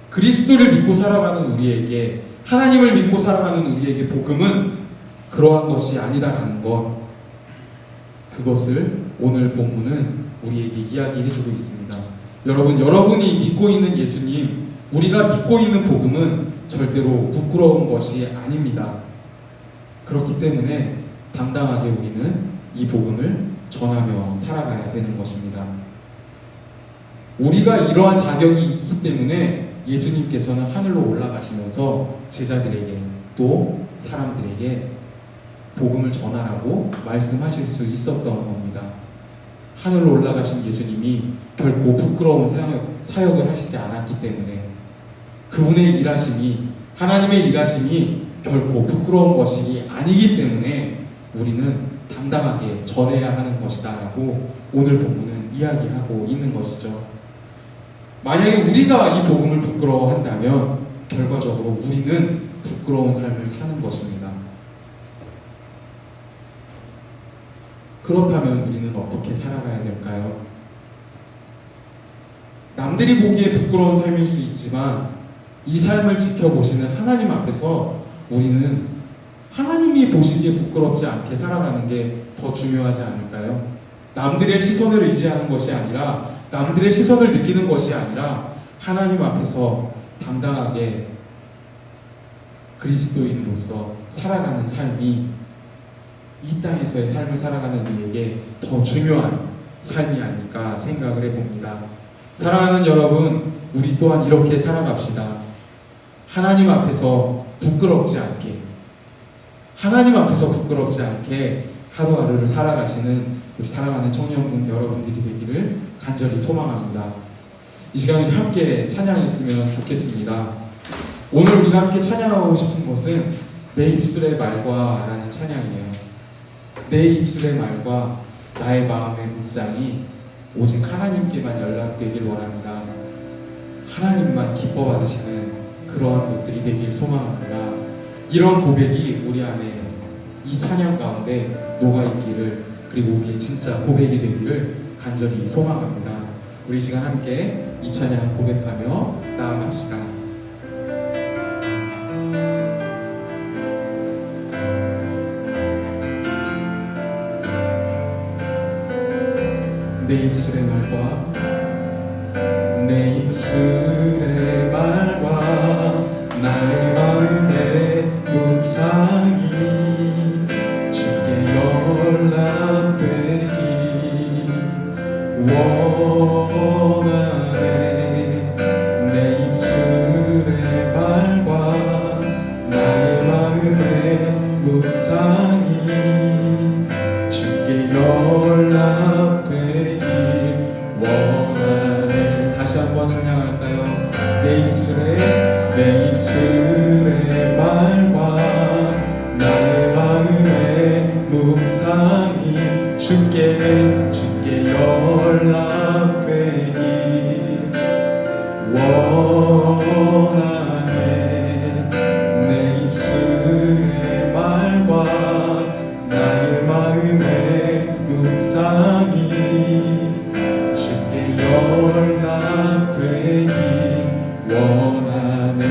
그리스도를 믿고 살아가는 우리에게, 하나님을 믿고 살아가는 우리에게 복음은 그러한 것이 아니다라는 것, 그것을 오늘 본문은 우리에게 이야기해주고 있습니다. 여러분이 믿고 있는 예수님, 우리가 믿고 있는 복음은 절대로 부끄러운 것이 아닙니다. 그렇기 때문에 당당하게 우리는 이 복음을 전하며 살아가야 되는 것입니다. 우리가 이러한 자격이 있기 때문에 예수님께서는 하늘로 올라가시면서 제자들에게 또 사람들에게 복음을 전하라고 말씀하실 수 있었던 겁니다. 하늘로 올라가신 예수님이 결코 부끄러운 사역을 하시지 않았기 때문에 그분의 일하심이, 하나님의 일하심이 결코 부끄러운 것이 아니기 때문에 우리는 당당하게 전해야 하는 것이다 라고 오늘 본문은 이야기하고 있는 것이죠. 만약에 우리가 이 복음을 부끄러워한다면 결과적으로 우리는 부끄러운 삶을 사는 것입니다. 그렇다면 우리는 어떻게 살아가야 될까요? 남들이 보기에 부끄러운 삶일 수 있지만 이 삶을 지켜보시는 하나님 앞에서 우리는 하나님이 보시기에 부끄럽지 않게 살아가는 게 더 중요하지 않을까요? 남들의 시선을 의지하는 것이 아니라, 남들의 시선을 느끼는 것이 아니라 하나님 앞에서 당당하게 그리스도인으로서 살아가는 삶이 이 땅에서의 삶을 살아가는 우리에게 더 중요한 삶이 아닐까 생각을 해봅니다. 사랑하는 여러분, 우리 또한 이렇게 살아갑시다. 하나님 앞에서 부끄럽지 않게, 하나님 앞에서 부끄럽지 않게 하루하루를 살아가시는 우리 사랑하는 청년분 여러분들이 되기를 간절히 소망합니다. 이 시간에 함께 찬양했으면 좋겠습니다. 오늘 우리가 함께 찬양하고 싶은 것은 내 입술의 말과 라는 찬양이에요. 내 입술의 말과 나의 마음의 묵상이 오직 하나님께만 연락되길 원합니다. 하나님만 기뻐 받으시는 그러한 것들이 되길 소망합니다. 이런 고백이 우리 안에 이 찬양 가운데 녹아있기를, 그리고 우리의 진짜 고백이 되기를 간절히 소망합니다. 우리 시간 함께 이 찬양 고백하며 나아갑시다. 내 입술의 말과, 내 입술의 말과 나의 마음의 묵상이 주께 연락되기 원하네. 내 입술의 말과 나의 마음의 묵상이 주께 연락되기 원하네. 다시 한번 찬양할까요? 내 입술의 말과 나의 마음의 묵상이 주께 연락되기 원하네. 내 입술의 말과 나의 마음의 묵상이 주께 연락되기 원하네.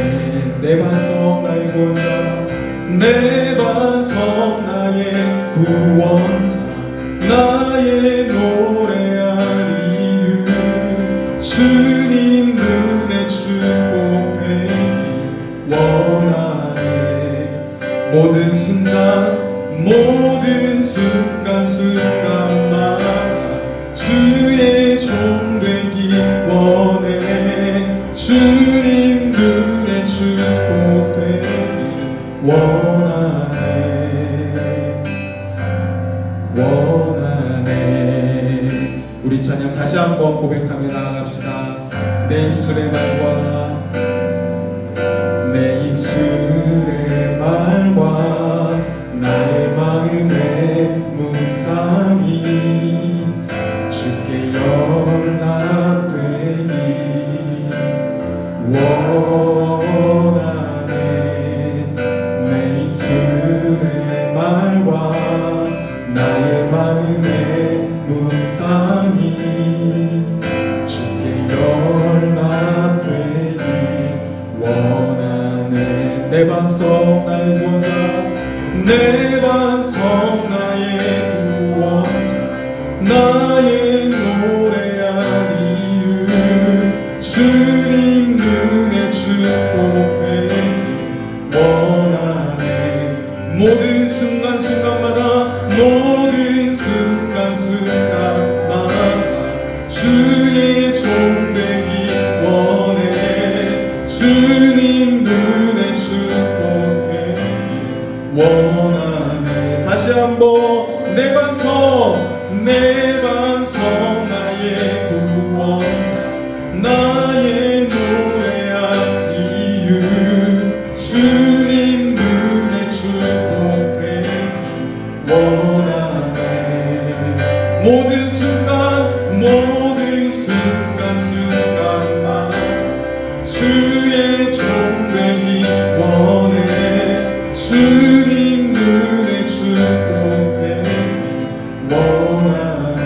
내 반석 나의 구원자, 내 반석 나의 구원자, 나의 노래할 이유, 주님 눈에 축복되기 원하네. 모든 순간마다 주의 종 되기 원해. 주님 눈에 축복되기 원하네. 우리 찬양 다시 한번 고백하며 나아갑시다. 내 입술의 말과 내 입술 반석 나의 구원자, 내 반석 나의 구원자, 나의 노래할 이유, 주님 눈에 축복되기 원하네. 모든 순간순간마다, 모든 순간순간마다 주의 종 되기 원해. 주님 눈에 축복되기 원하네. 다시 한번 내 반석, 내 반석 나의 구원자, 나의 노래할 이유, 주님 눈에 축복되기 원하네. 모든 순간, 모든 순간마다 주의 종 되기 원해. 주님 눈에 축복되기 원하네.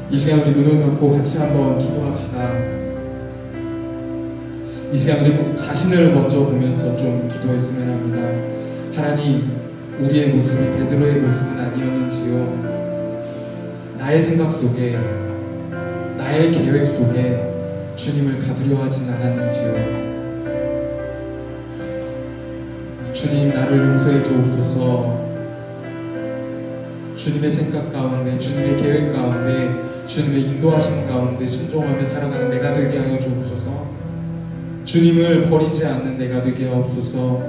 이 시간 우리 눈을 감고 같이 한번 기도합시다. 이 시간 우리 자신을 먼저 보면서 좀 기도했으면 합니다. 하나님, 우리의 모습이 베드로의 모습은 아니었는지요. 나의 생각 속에, 나의 계획 속에 주님을 가두려 하진 않았는지요. 주님, 나를 용서해 주옵소서. 주님의 생각 가운데, 주님의 계획 가운데, 주님의 인도하심 가운데 순종하며 살아가는 내가 되게 하여 주옵소서. 주님을 버리지 않는 내가 되게 하옵소서.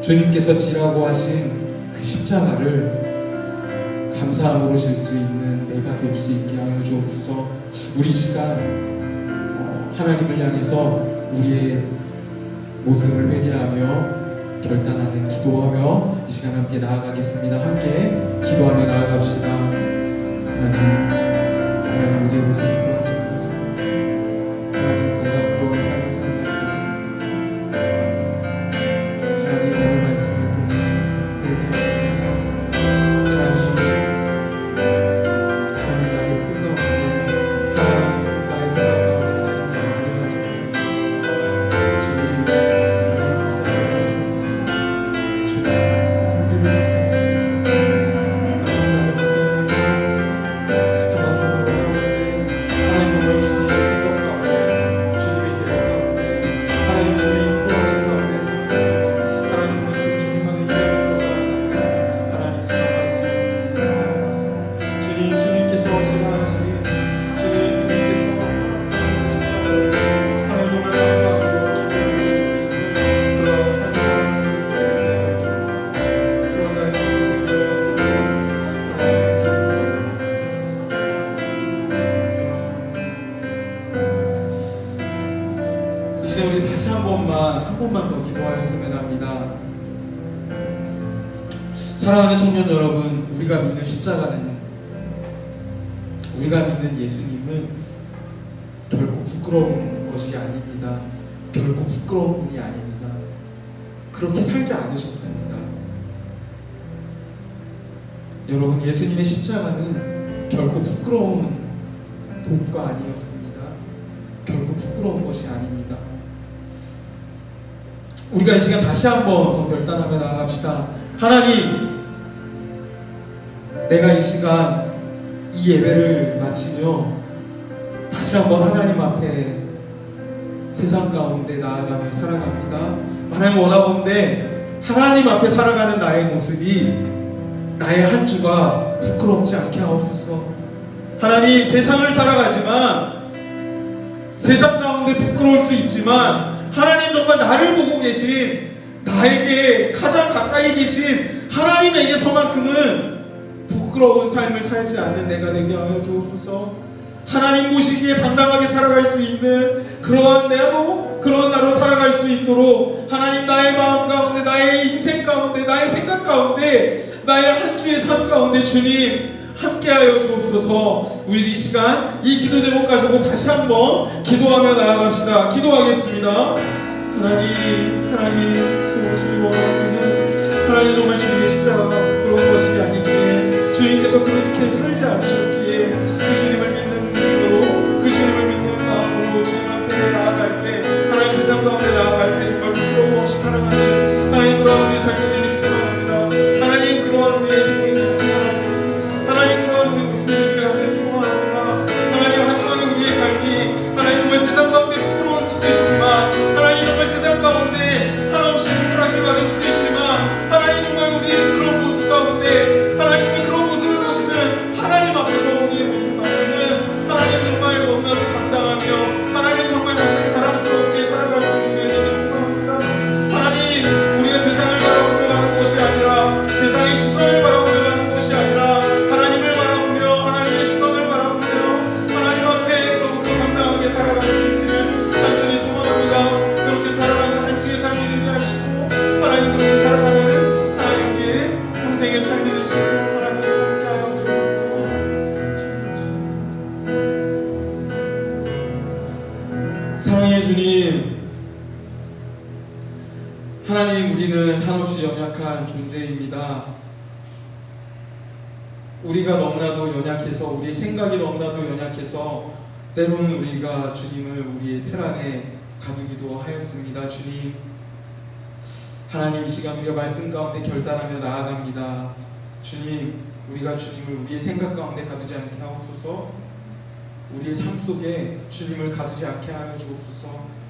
주님께서 지라고 하신 그 십자가를 감사함으로 질 수 있는 내가 될 수 있게 하여 주옵소서. 우리 이 시간 하나님을 향해서 우리의 모습을 회개하며 결단하는 기도하며 이 시간 함께 나아가겠습니다. 함께 기도하며 나아갑시다. 하나님 우리의 모습을 보여주시는 것을 하나님 내가 부러운 삶을 살게 하시겠습니다. 하나님 오늘 말씀을 통해 회개합니다. 하나님 나의 틀 가운데, 하나님 나의 생각 가운데 나를 가두려하시는 것을 주님 이제 우리 다시 한 번만 더 기도하였으면 합니다. 사랑하는 청년 여러분, 우리가 믿는 십자가는, 우리가 믿는 예수님은 결코 부끄러운 것이 아닙니다. 결코 부끄러운 분이 아닙니다. 그렇게 살지 않으셨습니다. 여러분, 예수님의 십자가는 결코 부끄러운 도구가 아니었습니다. 결코 부끄러운 것이 아닙니다. 우리가 이 시간 다시 한번 더 결단하며 나아갑시다. 하나님, 내가 이 시간 이 예배를 마치며 다시 한번 하나님 앞에 세상 가운데 나아가며 살아갑니다. 하나님 원하건대 하나님 앞에 살아가는 나의 모습이, 나의 한 주가 부끄럽지 않게 하옵소서. 하나님, 세상을 살아가지만 세상 가운데 부끄러울 수 있지만 하나님 정말 나를 보고 계신, 나에게 가장 가까이 계신 하나님에게서만큼은 부끄러운 삶을 살지 않는 내가 되게 하여 주옵소서. 하나님 보시기에 당당하게 살아갈 수 있는 그러한 나로 살아갈 수 있도록 하나님, 나의 마음 가운데, 나의 인생 가운데, 나의 생각 가운데, 나의 한 주의 삶 가운데 주님 함께하여 주옵소서. 우리 이 시간 이 기도 제목 가지고 다시 한번 기도하며 나아갑시다. 기도하겠습니다. 하나님 주님 원하기는 하나님 정말 주님의 십자가가 부끄러운 것이 아니기에, 주님께서 그렇게 살지 않으셨기에 그 주님을 믿는 사랑하는 하나님 그런 우리의 삶을 되기를 소망합니다. 하나님 그런 우리의 생명이 되기를 소망합니다. 하나님 그런 우리 모습을 되기를 소망합니다. 하나님 하나님 우리의 삶이 하나님 정말 세상 가운데 부끄러울 수도 있지만 하나님 정말 세상 가운데 한없이 손가락을 받을 수도 있지만 하나님 정말 우리 그런 모습 가운데 하나님의 그런 모습을 보시면 하나님 앞에서 우리의 모습만큼은 하나님 정말 너무나도 당당하며 하나님 정말 자랑스럽게 살아갈 수 있는 되기를 소망합니다. 하나님 우리가 세상을 바라보며 가는 것이 아니라 세상의 시선을 바라보며 가는 것이 아니라 하나님을 바라보며 하나님의 시선을 바라보며 하나님 앞에 더욱더 당당하게 살아갈 수 있기를 간절히 소망합니다. 그렇게 살아가는 한 주의 삶이 되게 하시고 하나님 그렇게 살아가는 하나님께 평생의 삶이 될 수 있도록 하나님 함께하여 주옵소서. 사랑의 주님, 하나님 우리는 한없이 연약한 존재입니다. 우리가 너무나도 연약해서 우리의 생각이 너무나도 연약해서 때로는 우리가 주님을 우리의 틀 안에 가두기도 하였습니다. 주님, 하나님 이 시간 우리가 말씀 가운데 결단하며 나아갑니다. 주님, 우리가 주님을 우리의 생각 가운데 가두지 않게 하옵소서. 우리의 삶 속에 주님을 가두지 않게 하여 주옵소서.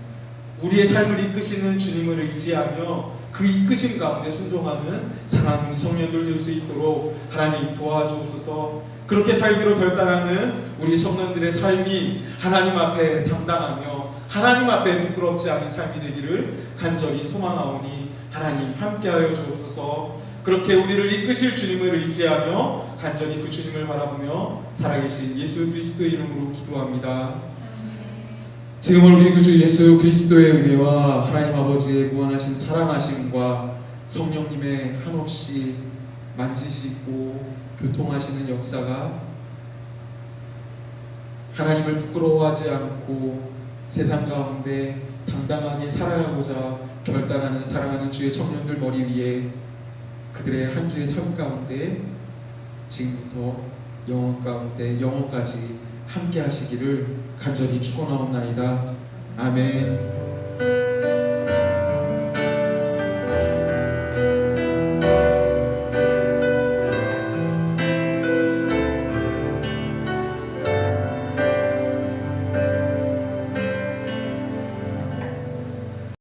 우리의 삶을 이끄시는 주님을 의지하며 그 이끄심 가운데 순종하는 사랑하는 청년들 될 수 있도록 하나님 도와주옵소서. 그렇게 살기로 결단하는 우리 청년들의 삶이 하나님 앞에 당당하며 하나님 앞에 부끄럽지 않은 삶이 되기를 간절히 소망하오니 하나님 함께하여 주옵소서. 그렇게 우리를 이끄실 주님을 의지하며 간절히 그 주님을 바라보며 살아계신 예수 그리스도의 이름으로 기도합니다. 지금은 우리 구주 예수 그리스도의 은혜와 하나님 아버지의 무한하신 사랑하심과 성령님의 한없이 만지시고 교통하시는 역사가 하나님을 부끄러워하지 않고 세상 가운데 당당하게 살아가고자 결단하는 사랑하는 주의 청년들 머리 위에 그들의 한 주의 삶 가운데 지금부터 영원 가운데 영원까지 함께 하시기를 간절히 축원하옵나이다. 아멘.